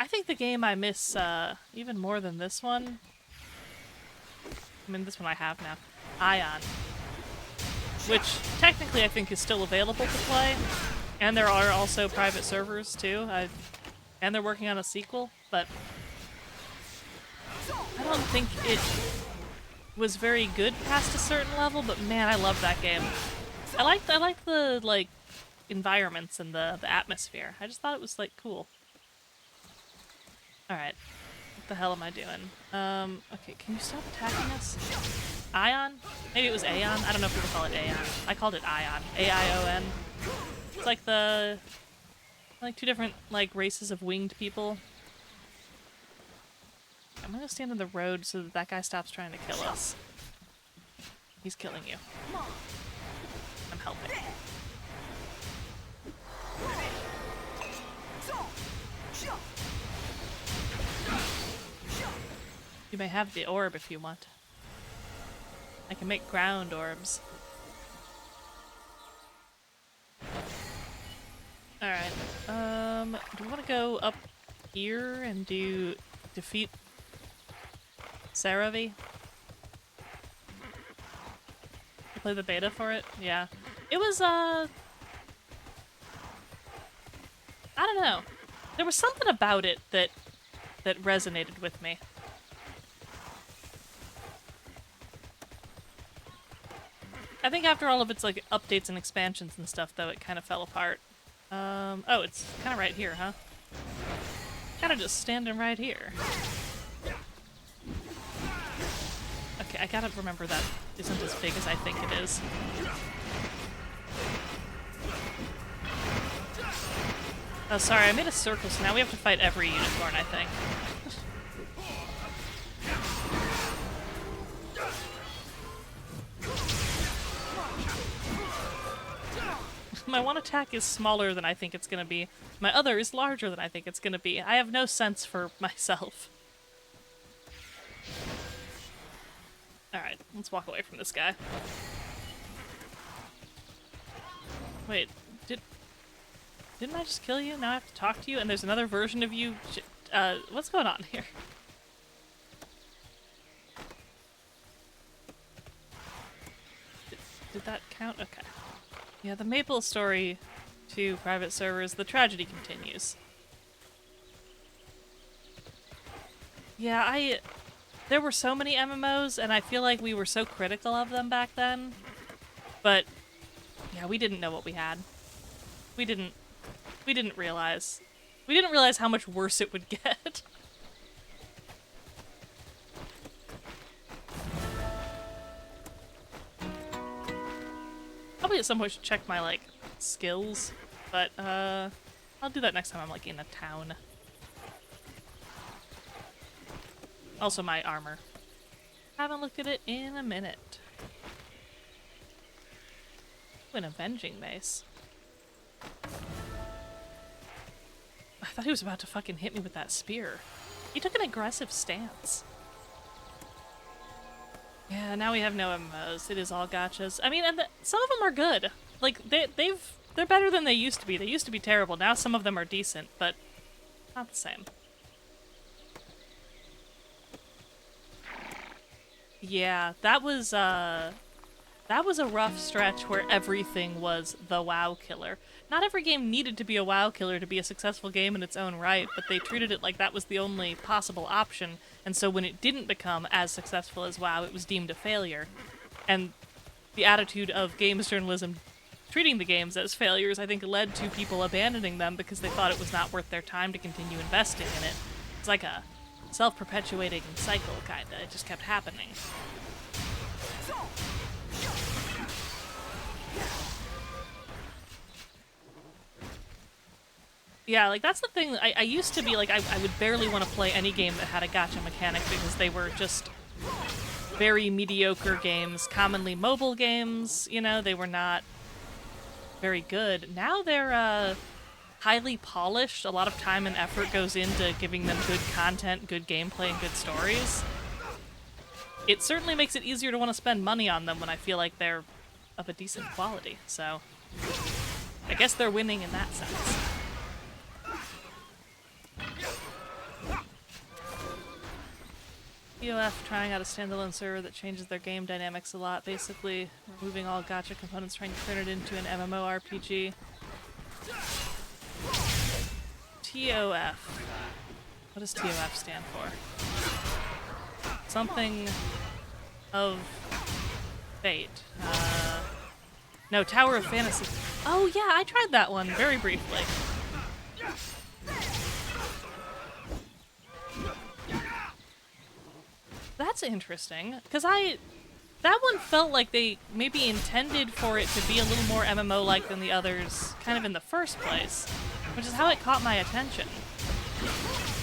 I think the game I miss even more than this one, I mean this one I have now, Ion. Which technically I think is still available to play, and there are also private servers too. And they're working on a sequel, but I don't think it was very good past a certain level. But man, I love that game. I like the like environments and the atmosphere. I just thought it was like cool. All right, what the hell am I doing? Okay, can you stop attacking us? Ion? Maybe it was Aeon? I don't know if people call it Aeon. I called it Ion. A-I-O-N. It's like like two different, like, races of winged people. I'm gonna stand in the road so that guy stops trying to kill us. He's killing you. I'm helping. You may have the orb if you want. I can make ground orbs. Alright, do we want to go up here and defeat Saravi? Play the beta for it? Yeah. It was, I don't know. There was something about it that resonated with me. I think after all of its like updates and expansions and stuff, though, it kind of fell apart. Oh, it's kind of right here, huh? Kind of just standing right here. Okay, I gotta remember that isn't as big as I think it is. Oh, sorry, I made a circle, so now we have to fight every unicorn, I think. My one attack is smaller than I think it's gonna be. My other is larger than I think it's gonna be. I have no sense for myself. Alright, let's walk away from this guy. Wait, didn't I just kill you? Now I have to talk to you, and there's another version of you? What's going on here? Did that count? Okay. Yeah, the Maple story to private servers, the tragedy continues. Yeah, there were so many MMOs, and I feel like we were so critical of them back then. But yeah, we didn't know what we had. We didn't realize. We didn't realize how much worse it would get. Probably at some point should check my, like, skills, but, I'll do that next time I'm, like, in a town. Also my armor. Haven't looked at it in a minute. Ooh, an avenging mace. I thought he was about to fucking hit me with that spear. He took an aggressive stance. Yeah, now we have no MMOs. It is all gachas. I mean, and some of them are good. Like, they're better than they used to be. They used to be terrible. Now some of them are decent, but not the same. Yeah, that was a rough stretch where everything was the WoW killer. Not every game needed to be a WoW killer to be a successful game in its own right, but they treated it like that was the only possible option, and so when it didn't become as successful as WoW, it was deemed a failure. And the attitude of games journalism treating the games as failures, I think, led to people abandoning them because they thought it was not worth their time to continue investing in it. It's like a self-perpetuating cycle, kinda. It just kept happening. Yeah, like, that's the thing. I used to be, like, I would barely want to play any game that had a gacha mechanic because they were just very mediocre games, commonly mobile games, you know, they were not very good. Now they're, highly polished. A lot of time and effort goes into giving them good content, good gameplay, and good stories. It certainly makes it easier to want to spend money on them when I feel like they're of a decent quality, so I guess they're winning in that sense. POF trying out a standalone server that changes their game dynamics a lot, basically removing all gacha components, trying to turn it into an MMORPG. TOF. What does TOF stand for? Something of fate. No, Tower of Fantasy. Oh yeah, I tried that one very briefly. That's interesting, because that one felt like they maybe intended for it to be a little more MMO-like than the others, kind of in the first place, which is how it caught my attention.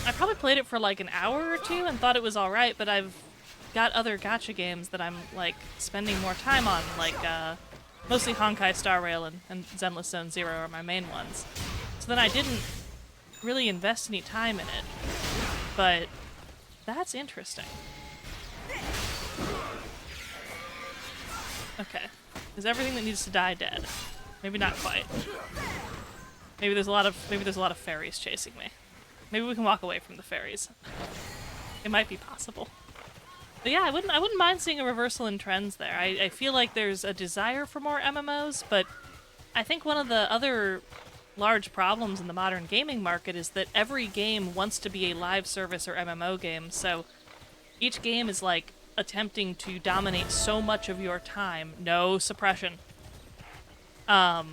I probably played it for like an hour or two and thought it was alright, but I've got other gacha games that I'm, like, spending more time on, like, mostly Honkai Star Rail and Zenless Zone Zero are my main ones. So then I didn't really invest any time in it, but that's interesting. Okay. Is everything that needs to die dead? Maybe not quite. Maybe there's a lot of fairies chasing me. Maybe we can walk away from the fairies. It might be possible. But yeah, I wouldn't mind seeing a reversal in trends there. I feel like there's a desire for more MMOs, but I think one of the other large problems in the modern gaming market is that every game wants to be a live service or MMO game, so each game is like attempting to dominate so much of your time. No suppression. And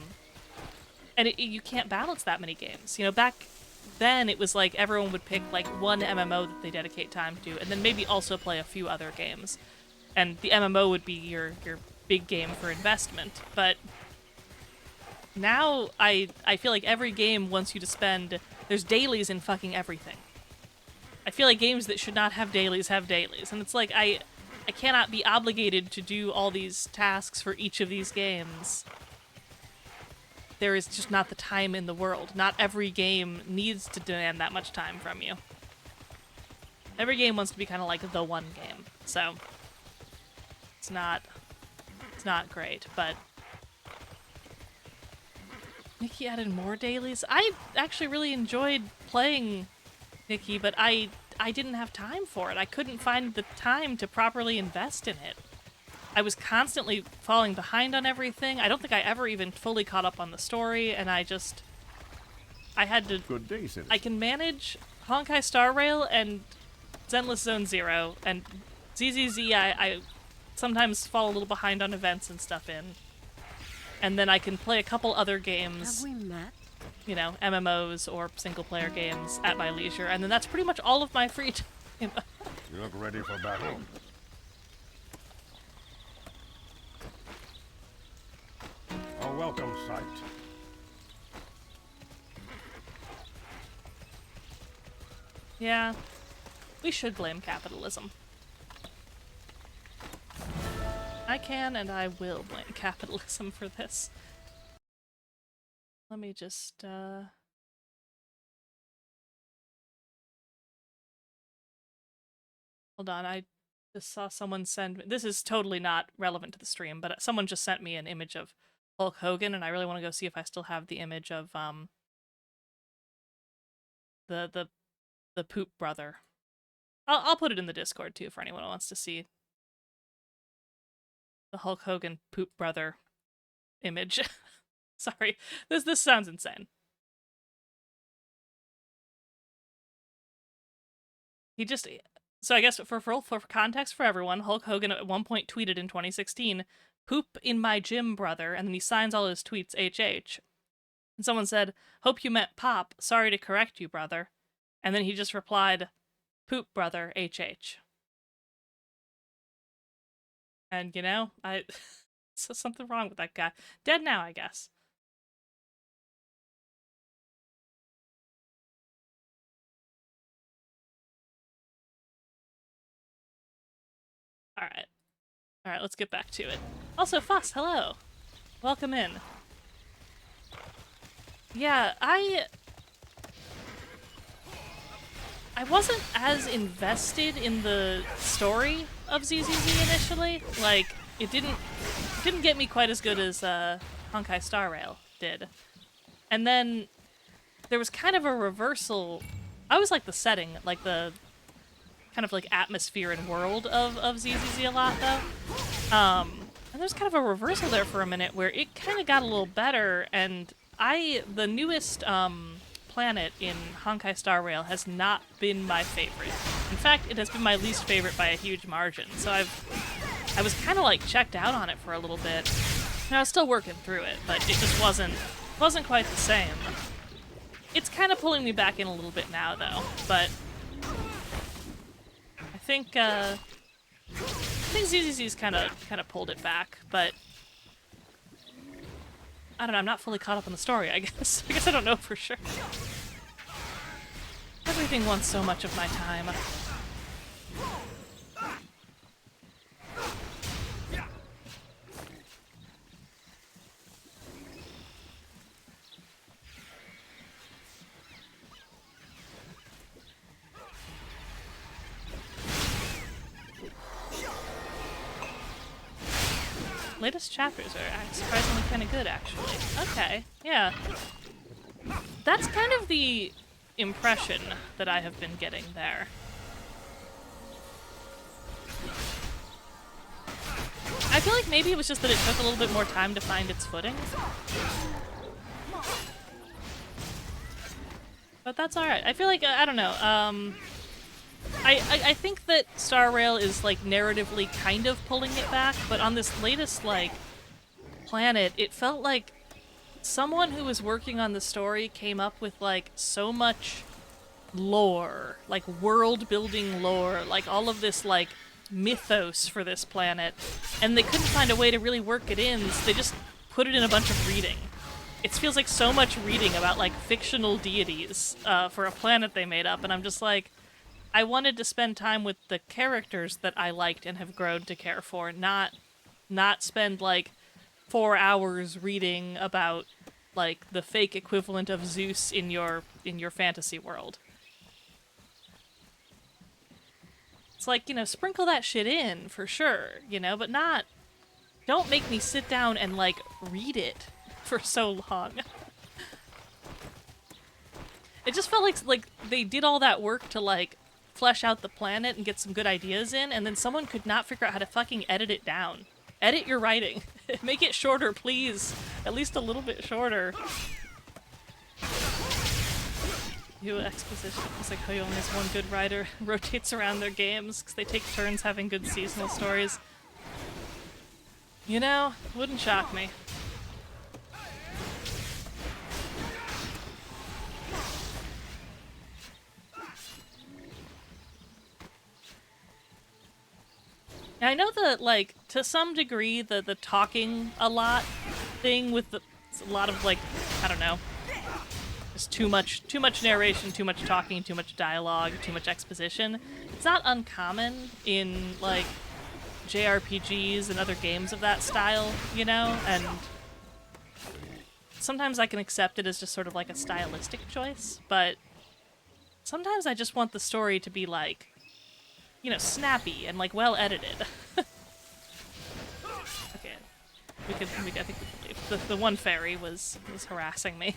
you can't balance that many games. You know, back then it was like everyone would pick like one MMO that they dedicate time to, and then maybe also play a few other games. And the MMO would be your big game for investment. But now I feel like every game wants you to spend... There's dailies in fucking everything. I feel like games that should not have dailies have dailies. And it's like, I cannot be obligated to do all these tasks for each of these games. There is just not the time in the world. Not every game needs to demand that much time from you. Every game wants to be kind of like the one game. So, it's not great, but... Nikki added more dailies? I actually really enjoyed playing Nikki, but I didn't have time for it. I couldn't find the time to properly invest in it. I was constantly falling behind on everything. I don't think I ever even fully caught up on the story, and I had to... Good day, citizen. I can manage Honkai Star Rail and Zenless Zone Zero, and ZZZ I sometimes fall a little behind on events and stuff in. And then I can play a couple other games, Have we met? you know, MMOs or single-player games at my leisure, and then that's pretty much all of my free time. You look ready for battle. A welcome sight. Yeah, we should blame capitalism. I can and I will blame capitalism for this. Let me just, hold on, I just saw someone send me— this is totally not relevant to the stream, but someone just sent me an image of Hulk Hogan, and I really want to go see if I still have the image of, the Poop Brother. I'll put it in the Discord, too, for anyone who wants to see the Hulk Hogan Poop Brother image. Sorry, this sounds insane. He just— so I guess for context for everyone, Hulk Hogan at one point tweeted in 2016, "Poop in my gym, brother," and then he signs all his tweets HH. And someone said, "Hope you meant pop. Sorry to correct you, brother." And then he just replied, "Poop, brother, HH." And, you know, so something wrong with that guy. Dead now, I guess. Alright. Alright, let's get back to it. Also, Fuss, hello! Welcome in. Yeah, I wasn't as invested in the story of ZZZ initially. Like, it didn't get me quite as good as Honkai Star Rail did. And then there was kind of a reversal. I always like the setting, like the kind of like atmosphere and world of ZZZ a lot, though. And there's kind of a reversal there for a minute where it kind of got a little better, and the newest planet in Honkai Star Rail has not been my favorite. In fact, it has been my least favorite by a huge margin. So I was kind of like checked out on it for a little bit. And I was still working through it, but it just wasn't quite the same. It's kind of pulling me back in a little bit now, though. But I think ZZZ's kind of pulled it back, but I don't know, I'm not fully caught up on the story, I guess. I guess I don't know for sure. Everything wants so much of my time. Latest chapters are surprisingly kind of good, actually. Okay, yeah. That's kind of the impression that I have been getting there. I feel like maybe it was just that it took a little bit more time to find its footing. But that's alright. I feel like, I don't know, I think that Star Rail is, like, narratively kind of pulling it back, but on this latest, like, planet, it felt like someone who was working on the story came up with, like, so much lore, like, world-building lore, like, all of this, like, mythos for this planet, and they couldn't find a way to really work it in, so they just put it in a bunch of reading. It feels like so much reading about, like, fictional deities for a planet they made up, and I'm just like, I wanted to spend time with the characters that I liked and have grown to care for, not spend, like, 4 hours reading about, like, the fake equivalent of Zeus in your fantasy world. It's like, you know, sprinkle that shit in, for sure, you know, but don't make me sit down and, like, read it for so long. It just felt like they did all that work to, like, flesh out the planet and get some good ideas in, and then someone could not figure out how to fucking edit it down. Edit your writing. Make it shorter, please. At least a little bit shorter. You exposition. It's like how you only has one good writer rotates around their games because they take turns having good seasonal stories. You know, wouldn't shock me. I know that, like, to some degree, the talking a lot thing with the a lot of, like, I don't know, just too much narration, too much talking, too much dialogue, too much exposition. It's not uncommon in, like, JRPGs and other games of that style, you know? And sometimes I can accept it as just sort of like a stylistic choice, but sometimes I just want the story to be, like, you know, snappy and, like, well edited. Okay, I think we can leave. The one fairy was harassing me.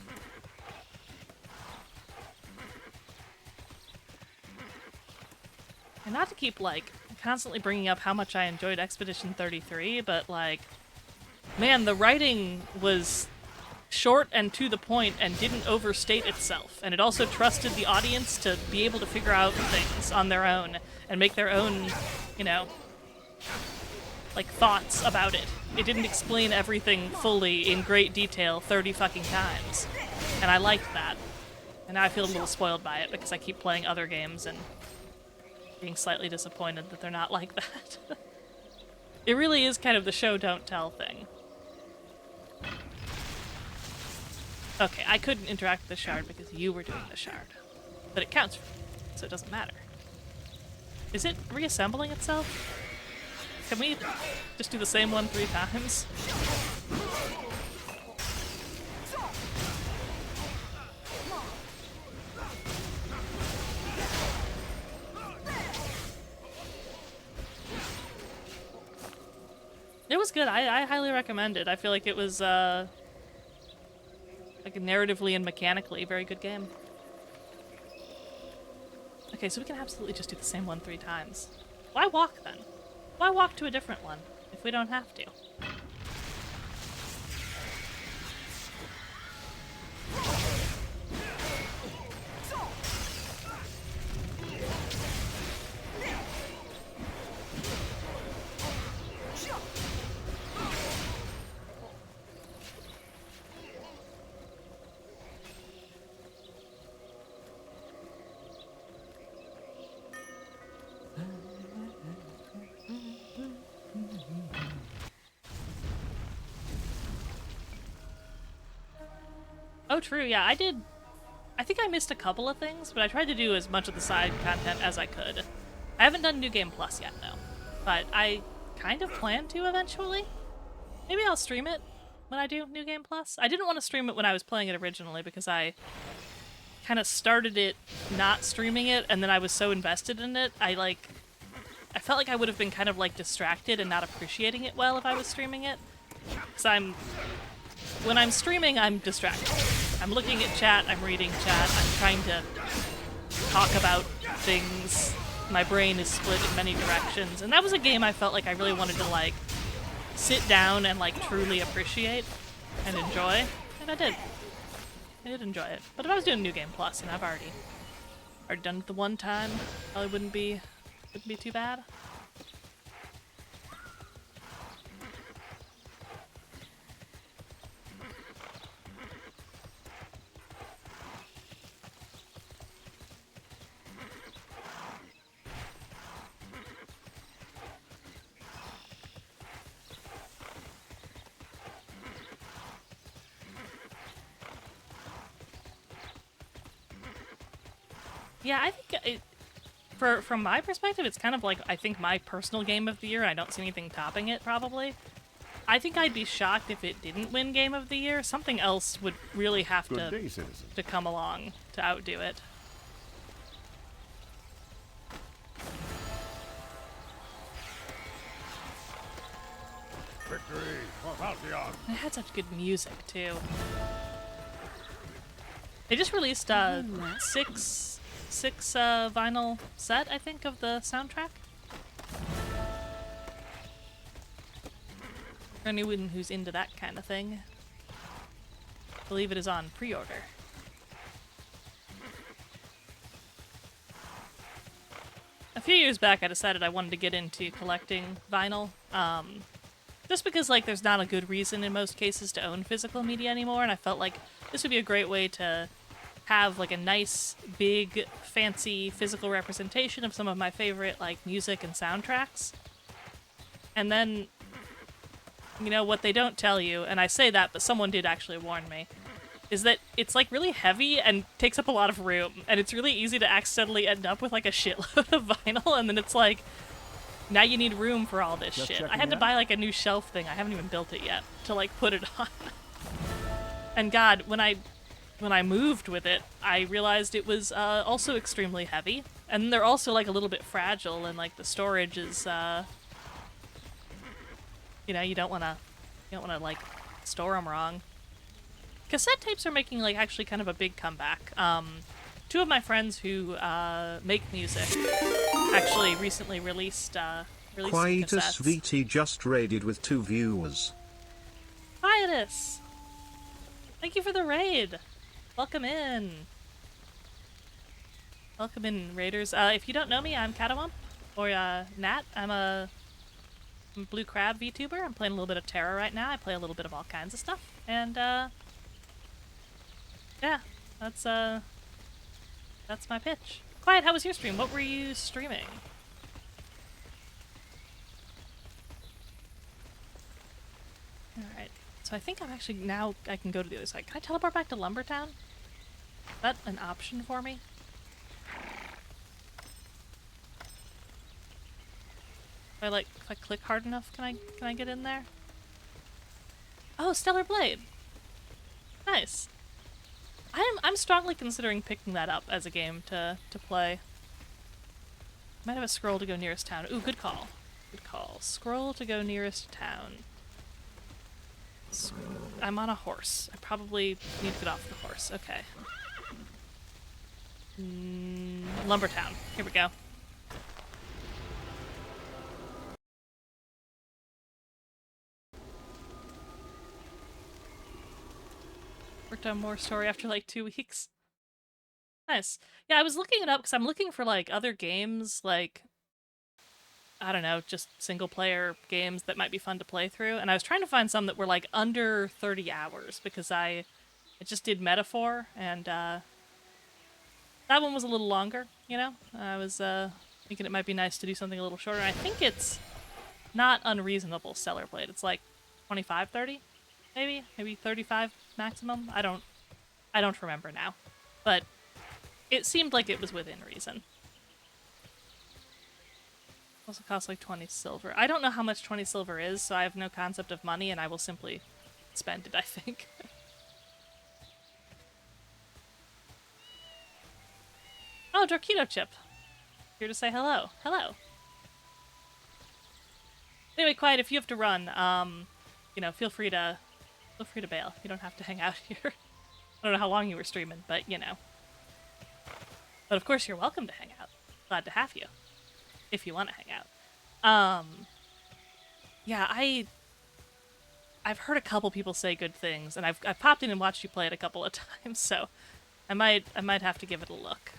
And not to keep, like, constantly bringing up how much I enjoyed Expedition 33, but, like, man, the writing was short and to the point and didn't overstate itself. And it also trusted the audience to be able to figure out things on their own and make their own, you know, like, thoughts about it. It didn't explain everything fully in great detail 30 fucking times. And I liked that. And now I feel a little spoiled by it because I keep playing other games and being slightly disappointed that they're not like that. It really is kind of the show don't tell thing. Okay, I couldn't interact with the shard because you were doing the shard. But it counts for me, so it doesn't matter. Is it reassembling itself? Can we just do the same one 3 times? It was good. I highly recommend it. I feel like it was, like, narratively and mechanically a very good game. Okay, so we can absolutely just do the same one 3 times. Why walk, then? Why walk to a different one if we don't have to? Oh, true, yeah, I think I missed a couple of things, but I tried to do as much of the side content as I could. I haven't done New Game Plus yet, though, but I kind of plan to eventually. Maybe I'll stream it when I do New Game Plus. I didn't want to stream it when I was playing it originally because I kind of started it not streaming it, and then I was so invested in it, I felt like I would have been kind of, like, distracted and not appreciating it well if I was streaming it. Because when I'm streaming, I'm distracted. I'm looking at chat, I'm reading chat, I'm trying to talk about things. My brain is split in many directions. And that was a game I felt like I really wanted to, like, sit down and, like, truly appreciate and enjoy. And I did. I did enjoy it. But if I was doing New Game Plus, and I've already done it the one time, probably wouldn't be too bad. Yeah, I think from my perspective, it's kind of like, I think, my personal game of the year. I don't see anything topping it, probably. I think I'd be shocked if it didn't win Game of the Year. Something else would really have Good day, citizen. to come along to outdo it. Victory for Halcyon. It had such good music, too. They just released six vinyl set, I think, of the soundtrack. For anyone who's into that kind of thing. I believe it is on pre-order. a few years back I decided I wanted to get into collecting vinyl. Just because, like, there's not a good reason in most cases to own physical media anymore, and I felt like this would be a great way to have, like, a nice, big, fancy physical representation of some of my favorite, like, music and soundtracks. And then, you know, what they don't tell you, and I say that, but someone did actually warn me, is that it's, like, really heavy and takes up a lot of room, and it's really easy to accidentally end up with, like, a shitload of vinyl, and then it's like, now you need room for all this shit. I had to buy, like, a new shelf thing. I haven't even built it yet to, like, put it on. And God, when I moved with it, I realized it was also extremely heavy. And they're also, like, a little bit fragile, and, like, the storage is, you know, you don't want to, like, store them wrong. Cassette tapes are making, like, actually kind of a big comeback. Two of my friends who make music actually recently released some Quietus cassettes. VT just raided with 2 viewers. Quietus! Thank you for the raid! Welcome in! Welcome in, raiders. If you don't know me, I'm Catawump, or Nat. I'm a Blue Crab VTuber. I'm playing a little bit of TERA right now. I play a little bit of all kinds of stuff. And, yeah, that's my pitch. Quiet, how was your stream? What were you streaming? Alright, so I think I'm actually, now I can go to the other side. Can I teleport back to Lumbertown? Is that an option for me? If I click hard enough, can I get in there? Oh, Stellar Blade! Nice. I'm strongly considering picking that up as a game to play. Might have a scroll to go nearest town. Ooh, good call. Good call. Scroll to go nearest town. I'm on a horse. I probably need to get off the horse. Okay. Lumbertown. Here we go. Worked on more story after like 2 weeks. Nice. Yeah, I was looking it up because I'm looking for like other games, like, I don't know, just single player games that might be fun to play through. And I was trying to find some that were like under 30 hours because I just did Metaphor, and that one was a little longer, you know? I was thinking it might be nice to do something a little shorter. I think it's not unreasonable, Stellar Blade. It's like 25, 30? Maybe 35 maximum. I don't remember now, but it seemed like it was within reason. Also costs like 20 silver. I don't know how much 20 silver is, so I have no concept of money, and I will simply spend it, I think. Oh, Dorkito Chip. Here to say hello. Hello. Anyway, Quiet, if you have to run, you know, feel free to bail. You don't have to hang out here. I don't know how long you were streaming, but you know. But of course you're welcome to hang out. Glad to have you. If you want to hang out. Yeah, I've heard a couple people say good things, and I've popped in and watched you play it a couple of times, so I might have to give it a look.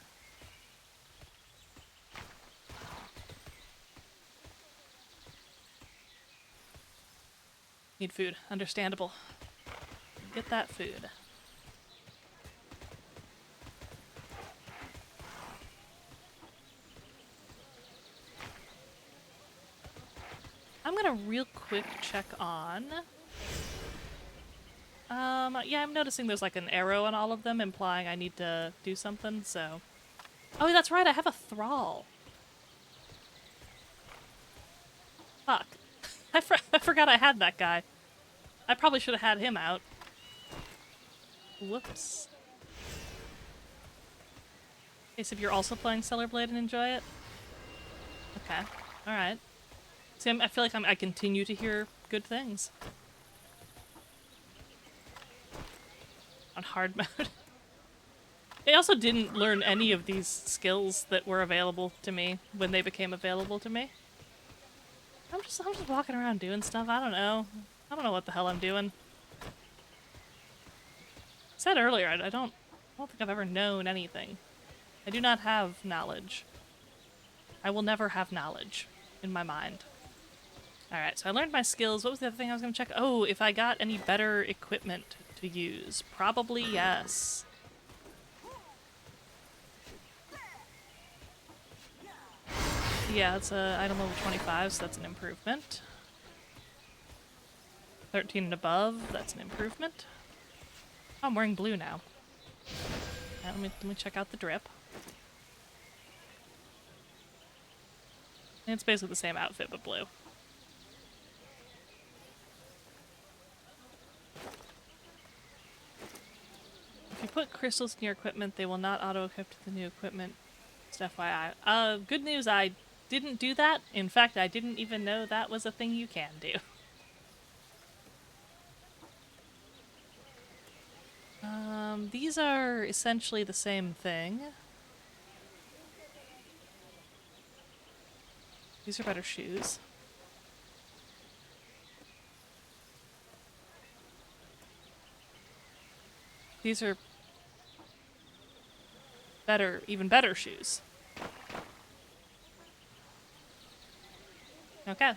Need food. Understandable. Get that food. I'm gonna real quick check on... yeah, I'm noticing there's like an arrow on all of them implying I need to do something, so... Oh, that's right, I have a thrall. Fuck. I forgot I had that guy. I probably should have had him out. Whoops. Okay, so if you're also playing Stellar Blade and enjoy it? Okay, alright. See, I feel like I continue to hear good things. On hard mode. I also didn't learn any of these skills that were available to me when they became available to me. I'm just walking around doing stuff. I don't know what the hell I'm doing. I said earlier, I don't think I've ever known anything. I do not have knowledge. I will never have knowledge in my mind. Alright, so I learned my skills. What was the other thing I was going to check? Oh, if I got any better equipment to use. Probably yes. Yeah, it's a item level 25, so that's an improvement. 13 and above, that's an improvement. Oh, I'm wearing blue now. Alright, let me check out the drip. It's basically the same outfit, but blue. If you put crystals in your equipment, they will not auto-equip to the new equipment. Just FYI. Good news, I didn't do that. In fact, I didn't even know that was a thing you can do. These are essentially the same thing. These are better shoes. These are better, even better shoes. Okay.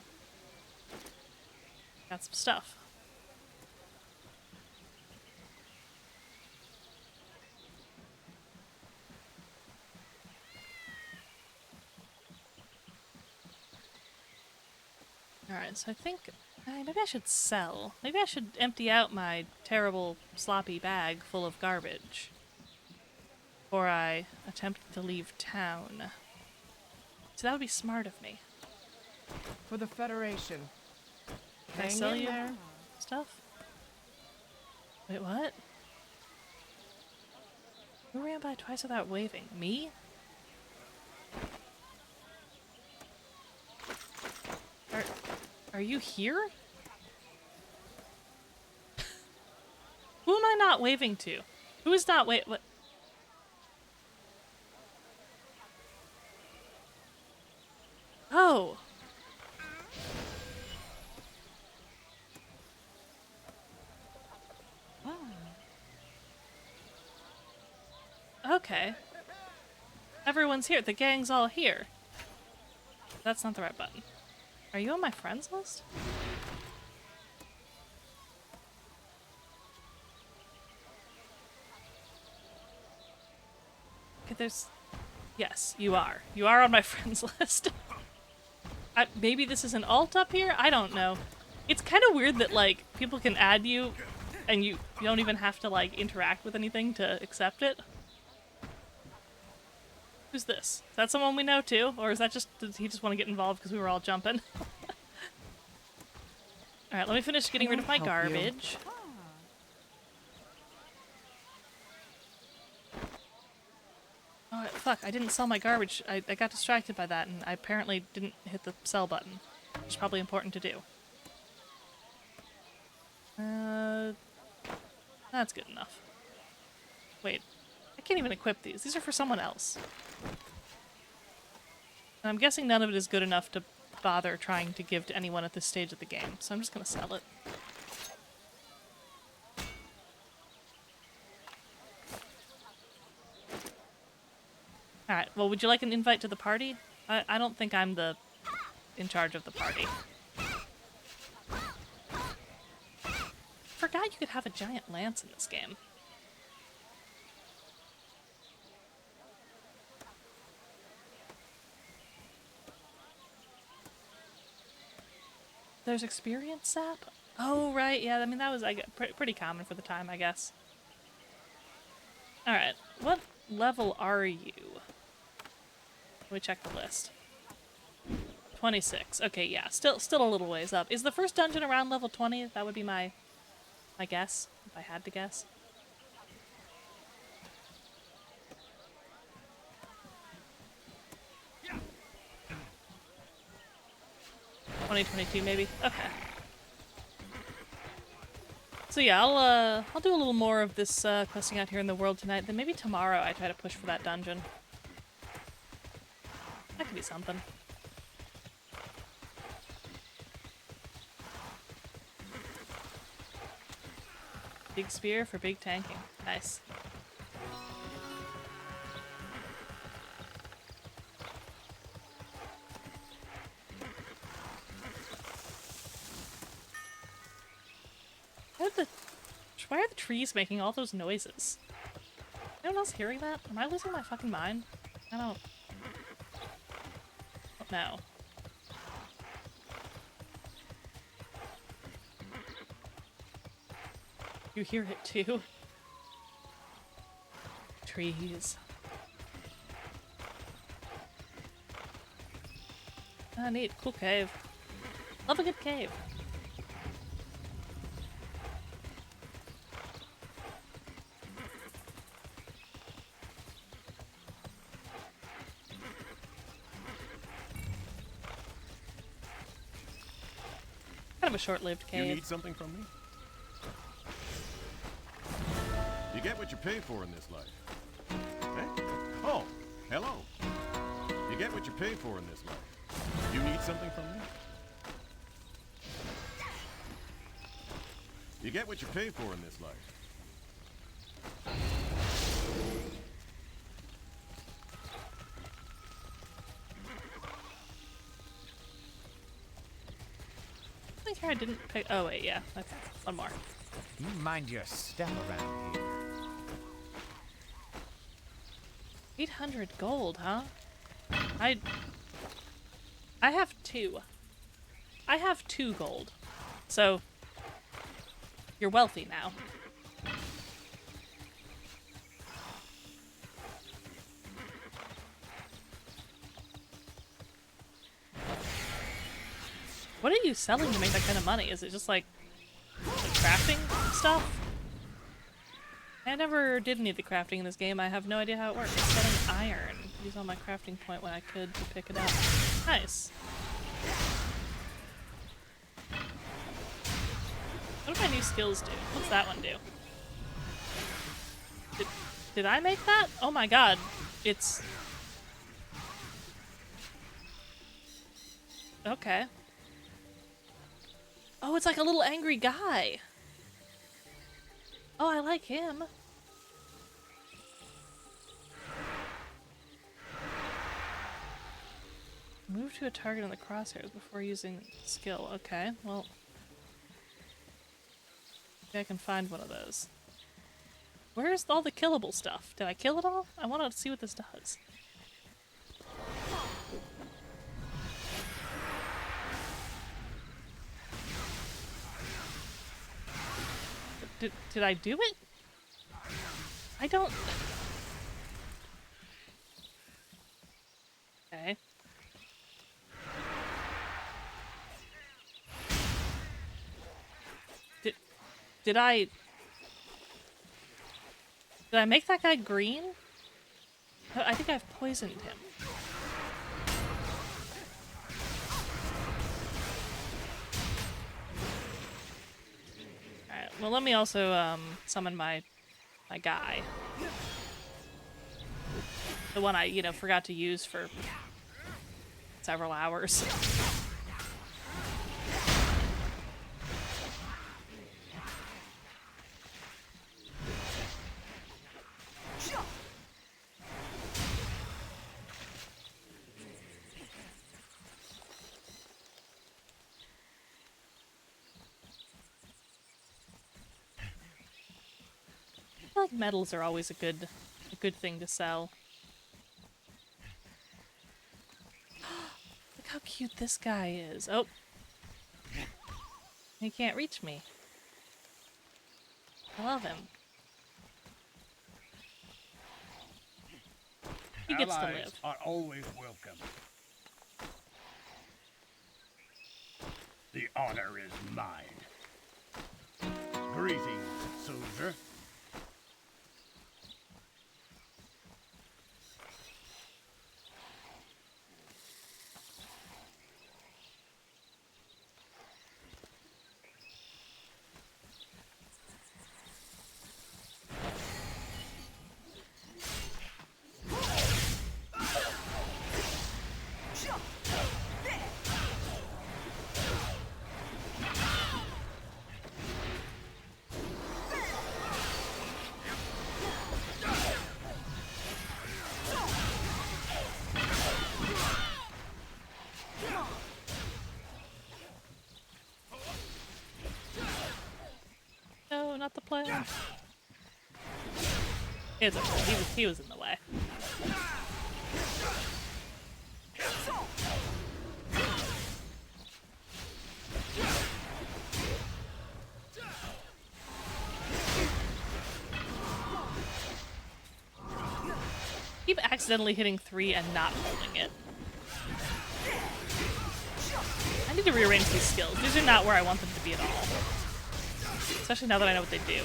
Got some stuff. Alright, so I think maybe I should sell. Maybe I should empty out my terrible, sloppy bag full of garbage before I attempt to leave town. So that would be smart of me. For the Federation. Can I Hang sell in you there. stuff? Wait, what? Who ran by twice without waving? Me? Are you here? Who am I not waving to? Who is not what? Oh. Okay. Everyone's here. The gang's all here. That's not the right button. Are you on my friends list? Okay, there's... Yes, you are. You are on my friends list. Maybe this is an alt up here? I don't know. It's kind of weird that, like, people can add you and you don't even have to, like, interact with anything to accept it. Who's this? Is that someone we know too? Or is that just, did he just want to get involved because we were all jumping? Alright, let me finish getting rid of my garbage. Oh, fuck, I didn't sell my garbage. I got distracted by that and I apparently didn't hit the sell button, which is probably important to do. That's good enough. Wait, I can't even equip these. These are for someone else. And I'm guessing none of it is good enough to bother trying to give to anyone at this stage of the game, so I'm just gonna sell it. Alright, well, would you like an invite to the party? I don't think I'm in charge of the party. Forgot you could have a giant lance in this game. There's experience sap? Oh, right, yeah, I mean, that was pretty common for the time, I guess. Alright, what level are you? Let me check the list. 26. Okay, yeah, still a little ways up. Is the first dungeon around level 20? That would be my guess, if I had to guess. Yeah. 2022 maybe? Okay. So yeah, I'll do a little more of this questing out here in the world tonight, then maybe tomorrow I try to push for that dungeon. That could be something. Big spear for big tanking. Nice. gosh, why are the trees making all those noises? Anyone else hearing that? Am I losing my fucking mind? I don't know. You hear it too? Trees. Ah, neat. Cool cave. Love a good cave. Kind of a short-lived cave. You need something from me? You get what you pay for in this life. Eh? Oh, hello. You get what you pay for in this life. You need something from me? You get what you pay for in this life. I think I didn't pick. Oh wait, yeah. Okay, one more. You mind your step around here. 800 gold, huh? I have 2. I have 2 gold. So you're wealthy now. What are you selling to make that kind of money? Is it just like crafting stuff? I never did any of the crafting in this game. I have no idea how it works. Selling iron. Use on my crafting point when I could to pick it up. Nice. What do my new skills do? What's that one do? Did I make that? Oh my god. It's... Okay. Oh, it's like a little angry guy. Oh, I like him. Move to a target on the crosshairs before using skill. Okay, well... maybe I can find one of those. Where's all the killable stuff? Did I kill it all? I want to see what this does. Did I do it? I don't... Okay. Did I make that guy green? I think I've poisoned him. Alright, well let me also summon my guy. The one I, forgot to use for several hours. I feel like medals are always a good thing to sell. Look how cute this guy is. Oh. He can't reach me. I love him. He gets to Allies live. are always welcome. The honor is mine. Greetings, soldier. plan? It's okay. He was in the way. Keep accidentally hitting 3 and not holding it. I need to rearrange these skills. These are not where I want them to be at all. Especially now that I know what they do.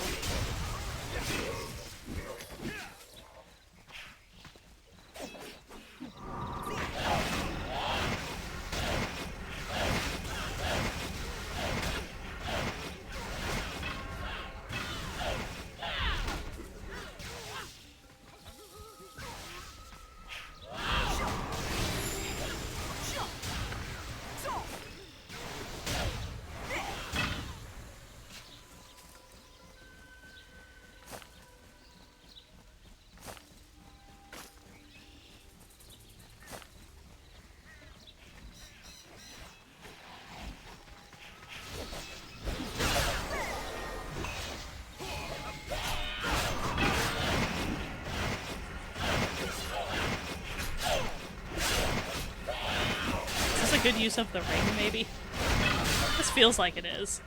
Good use of the ring, maybe? This feels like it is.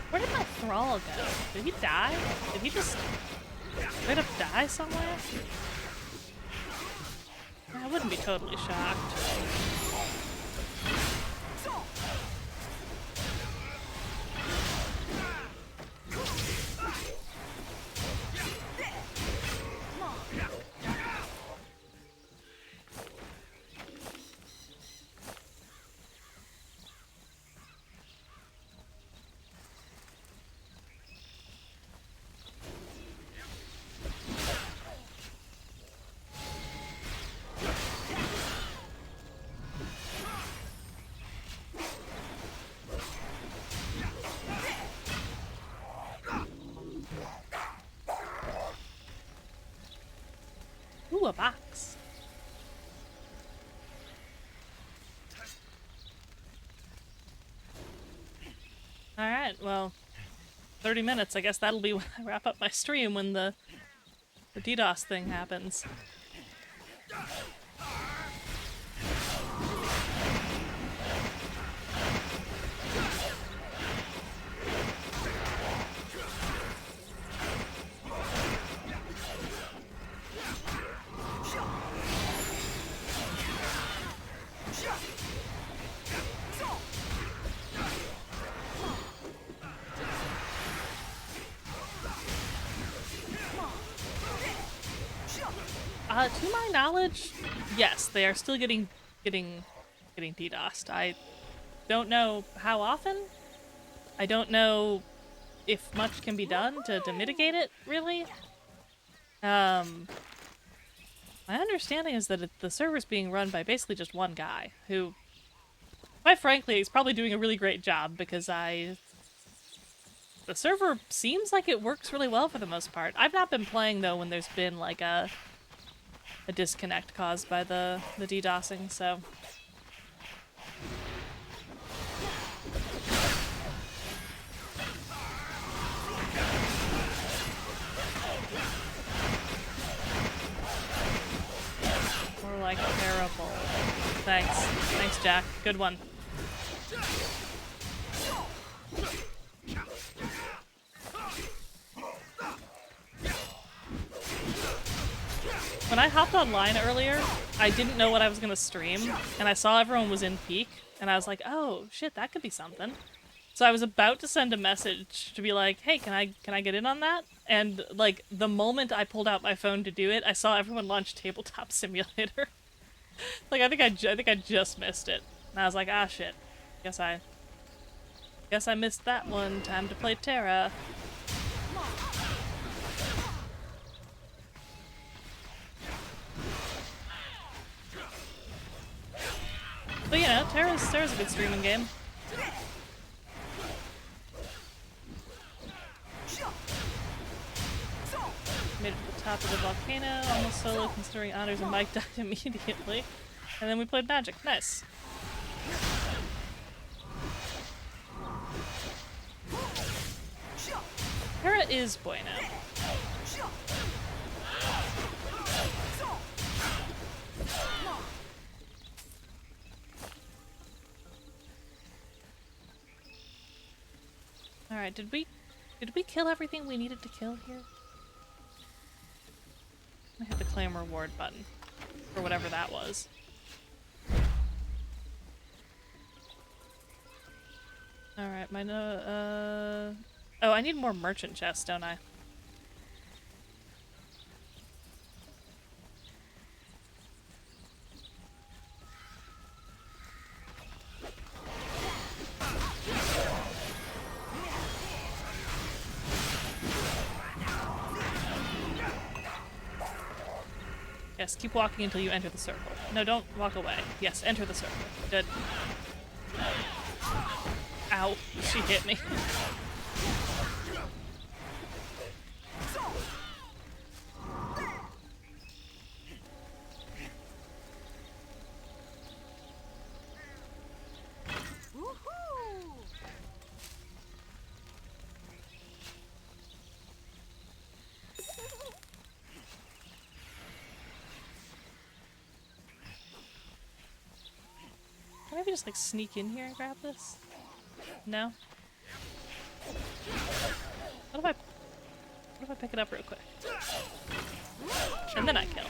Where did my thrall go? Did he die? Did he just straight up die somewhere? I wouldn't be totally shocked. Ooh, a box. Alright, well, 30 minutes. I guess that'll be when I wrap up my stream when the DDoS thing happens. To my knowledge, yes, they are still getting DDoSed. I don't know how often. I don't know if much can be done to mitigate it, really. My understanding is that the server's being run by basically just one guy, who, quite frankly, is probably doing a really great job, because the server seems like it works really well for the most part. I've not been playing, though, when there's been, like, a disconnect caused by the DDoSing, so... More like terrible. Thanks. Thanks, Jack. Good one. When I hopped online earlier, I didn't know what I was gonna stream, and I saw everyone was in peak, and I was like, oh, shit, that could be something. So I was about to send a message to be like, "Hey, can I get in on that?" And like the moment I pulled out my phone to do it, I saw everyone launch Tabletop Simulator. Like I think I just missed it. And I was like, "Ah, shit. Guess I missed that one. Time to play TERA." But you know, TERA's a good streaming game. Made it to the top of the volcano, almost solo considering honors, and Mike died immediately. And then we played Magic. Nice. TERA is bueno. Alright, did we kill everything we needed to kill here? I hit the claim reward button. Or whatever that was. Alright, oh, I need more merchant chests, don't I? Yes, keep walking until you enter the circle. No, don't walk away. Yes, enter the circle. Good. Ow, she hit me. Can I maybe just like sneak in here and grab this? No? What if I pick it up real quick? And then I kill.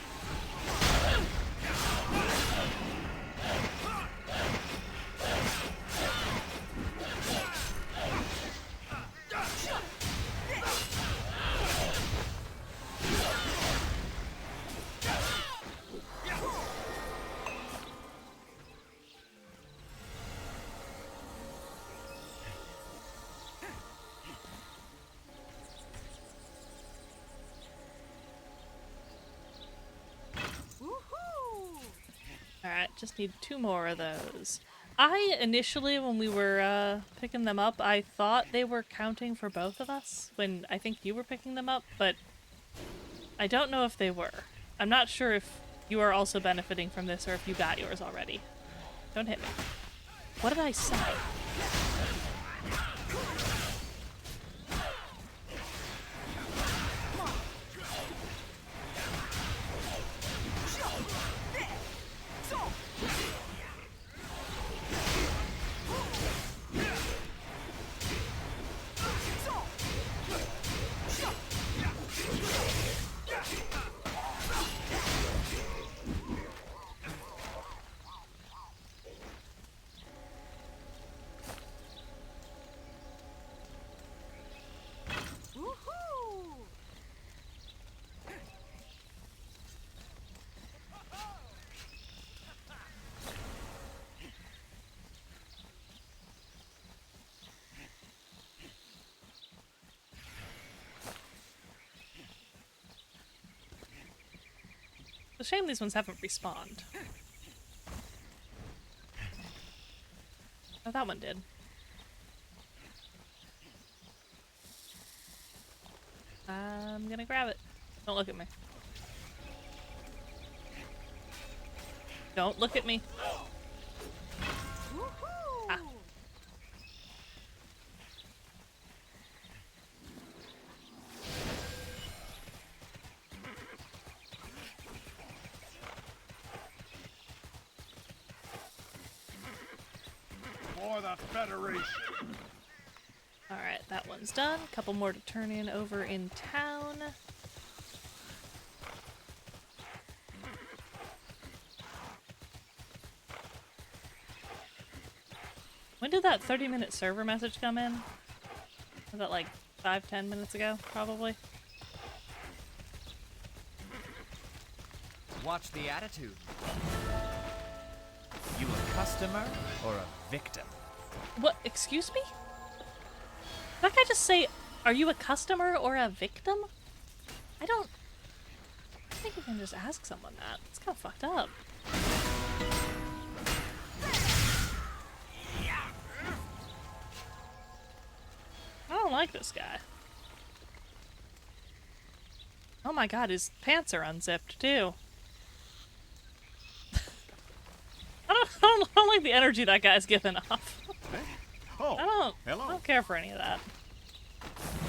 Alright, just need 2 more of those. I initially, when we were picking them up, I thought they were counting for both of us, when I think you were picking them up, but I don't know if they were. I'm not sure if you are also benefiting from this or if you got yours already. Don't hit me. What did I say? It's a shame these ones haven't respawned. Oh, that one did. I'm gonna grab it. Don't look at me. Don't look at me. Ah. For the Federation. Alright, that one's done. Couple more to turn in over in town. When did that 30-minute server message come in? Was that like 5-10 minutes ago, probably? Watch the attitude. You a customer or a victim? What? Excuse me? Did that guy just say, are you a customer or a victim? I think you can just ask someone that. It's kind of fucked up. I don't like this guy. Oh my god, his pants are unzipped too. I don't like the energy that guy's giving off. Hey? Oh, I hello. don't care for any of that.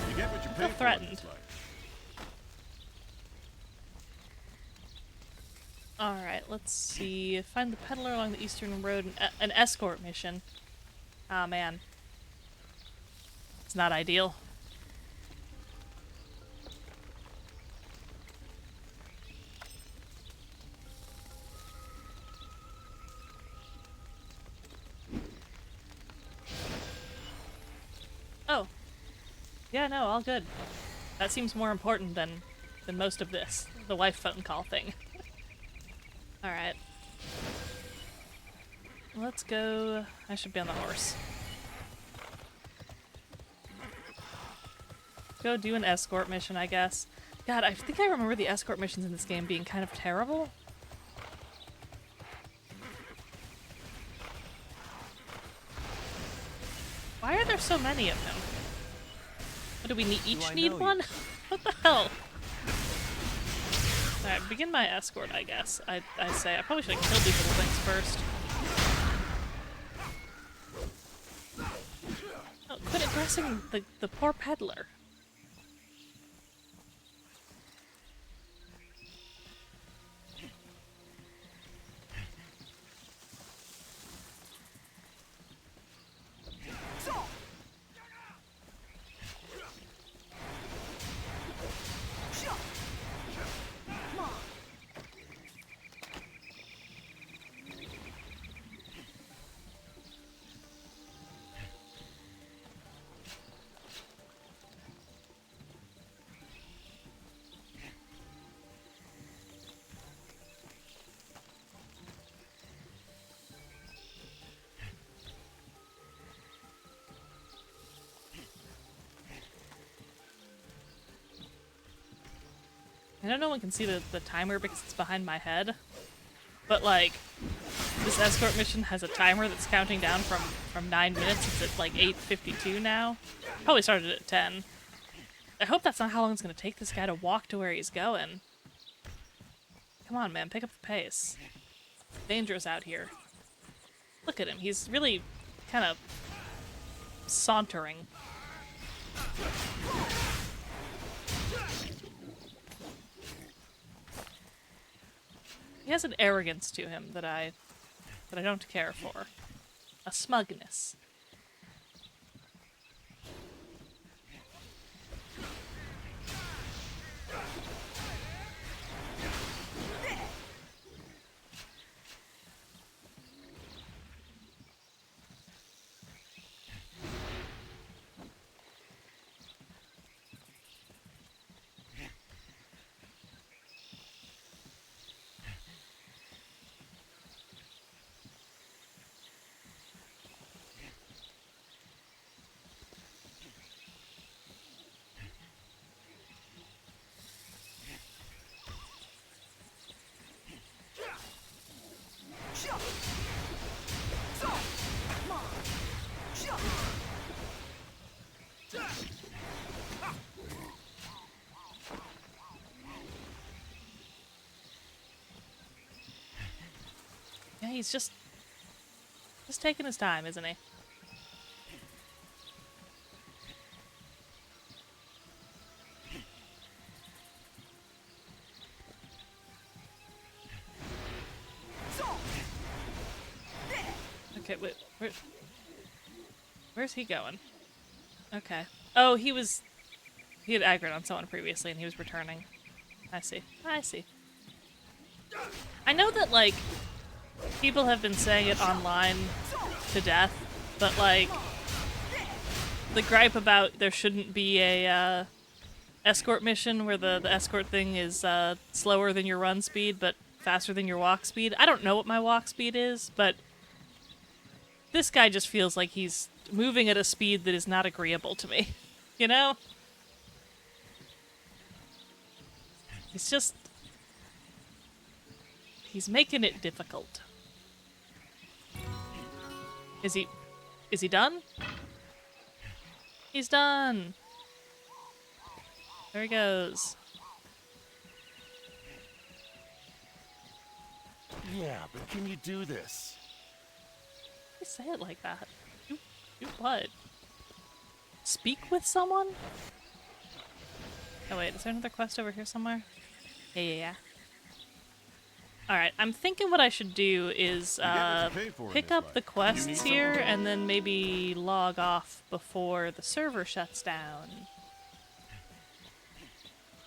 You get what you I pay feel for in threatened. this life. Alright, let's see. Find the peddler along the eastern road. An escort mission. Ah, man. It's not ideal. Oh. Yeah, no, all good. That seems more important than most of this. The wife phone call thing. Alright. Let's go. I should be on the horse. Go do an escort mission, I guess. God, I think I remember the escort missions in this game being kind of terrible. Why are there so many of them? What do we need? Each need one? What the hell? Alright, begin my escort, I guess. I say. I probably should have killed these little things first. Oh, quit aggressing the poor peddler. I know no one can see the timer because it's behind my head, but like, this escort mission has a timer that's counting down from 9 minutes. It's at like 8:52 now. Probably started at 10. I hope that's not how long it's gonna take this guy to walk to where he's going. Come on, man, pick up the pace. It's dangerous out here. Look at him, he's really kind of sauntering. He has an arrogance to him that I don't care for. A smugness. Yeah, he's just taking his time, isn't he? Okay, wait, where's he going? Okay. Oh, he had aggroed on someone previously and he was returning. I see. I see. I know that, like, people have been saying it online to death, but like the gripe about there shouldn't be a escort mission where the escort thing is slower than your run speed but faster than your walk speed. I don't know what my walk speed is, but this guy just feels like he's moving at a speed that is not agreeable to me. You know? He's just... he's making it difficult. Is he done? He's done! There he goes. Yeah, but can you do this? Why say it like that? You what? Speak with someone? Oh wait, is there another quest over here somewhere? Yeah. Alright, I'm thinking what I should do is pick up the quests here and then maybe log off before the server shuts down.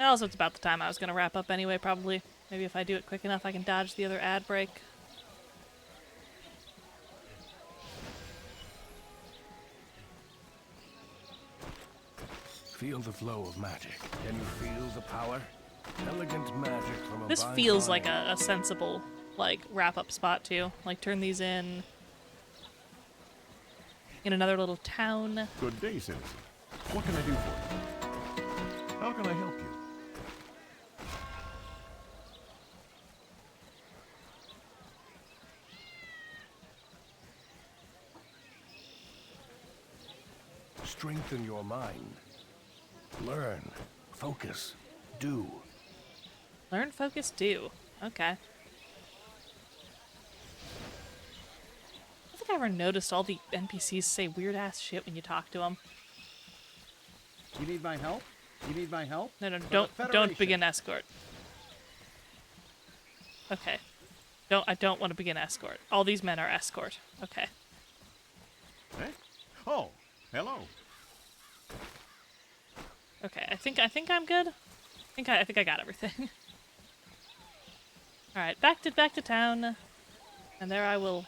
Also, it's about the time I was going to wrap up anyway, probably. Maybe if I do it quick enough, I can dodge the other ad break. Feel the flow of magic. Can you feel the power? Elegant magic from a This feels like a sensible, like, wrap-up spot, too. Like, turn these in another little town. Good day, citizen. What can I do for you? How can I help you? Strengthen your mind. Learn. Focus. Do. Learn, focus, do. Okay. I don't think I ever noticed all the NPCs say weird-ass shit when you talk to them. You need my help? You need my help? No, For the don't Federation. begin escort. Okay. I don't want to begin escort. All these men are escort. Okay. Eh? Oh, hello. Okay, I think I'm good. I think I got everything. All right, back to town, and there I will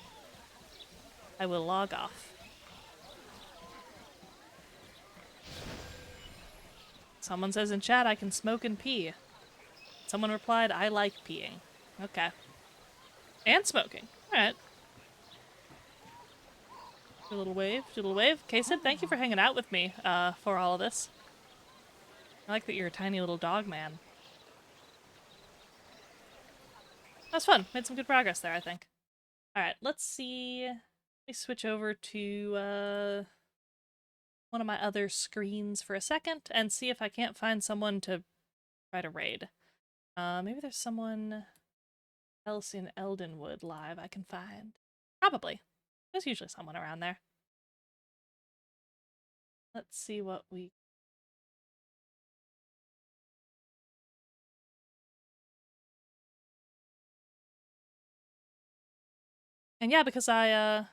log off. Someone says in chat I can smoke and pee. Someone replied, I like peeing. Okay. And smoking. All right. Do a little wave, do a little wave. K-Sid, thank you for hanging out with me for all of this. I like that you're a tiny little dog man. That was fun. Made some good progress there, I think. Alright, let's see. Let me switch over to one of my other screens for a second and see if I can't find someone to try to raid. Maybe there's someone else in Eldenwood live I can find. Probably. There's usually someone around there. Let's see what we... And yeah, because I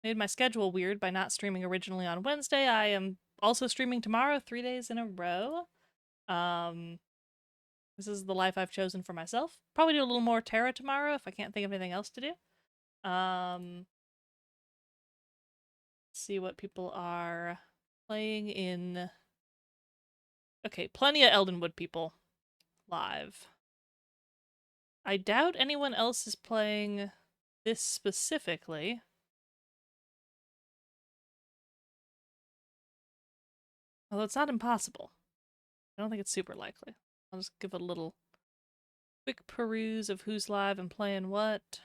made my schedule weird by not streaming originally on Wednesday, I am also streaming tomorrow, 3 days in a row. This is the life I've chosen for myself. Probably do a little more TERA tomorrow if I can't think of anything else to do. See what people are playing in... Okay, plenty of Eldenwood people live. I doubt anyone else is playing this specifically. Although it's not impossible. I don't think it's super likely. I'll just give it a little quick peruse of who's live and playing what.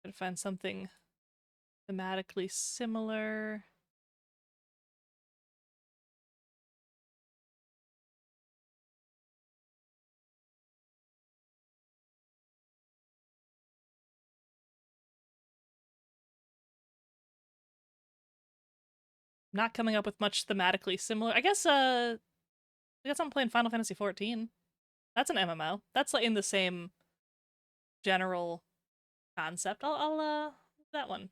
Gotta find something thematically similar. Not coming up with much thematically similar. I guess I'm playing Final Fantasy XIV. That's an MMO. That's like in the same general concept. I'll that one.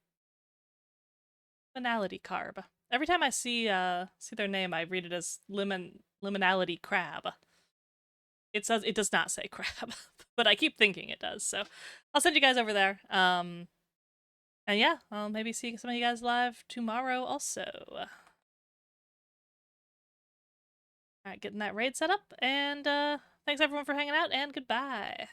Liminality Carb. Every time I see their name, I read it as Liminality Crab. It says it does not say crab, but I keep thinking it does. So I'll send you guys over there. And yeah, I'll maybe see some of you guys live tomorrow also. All right, getting that raid set up, and thanks everyone for hanging out, and goodbye.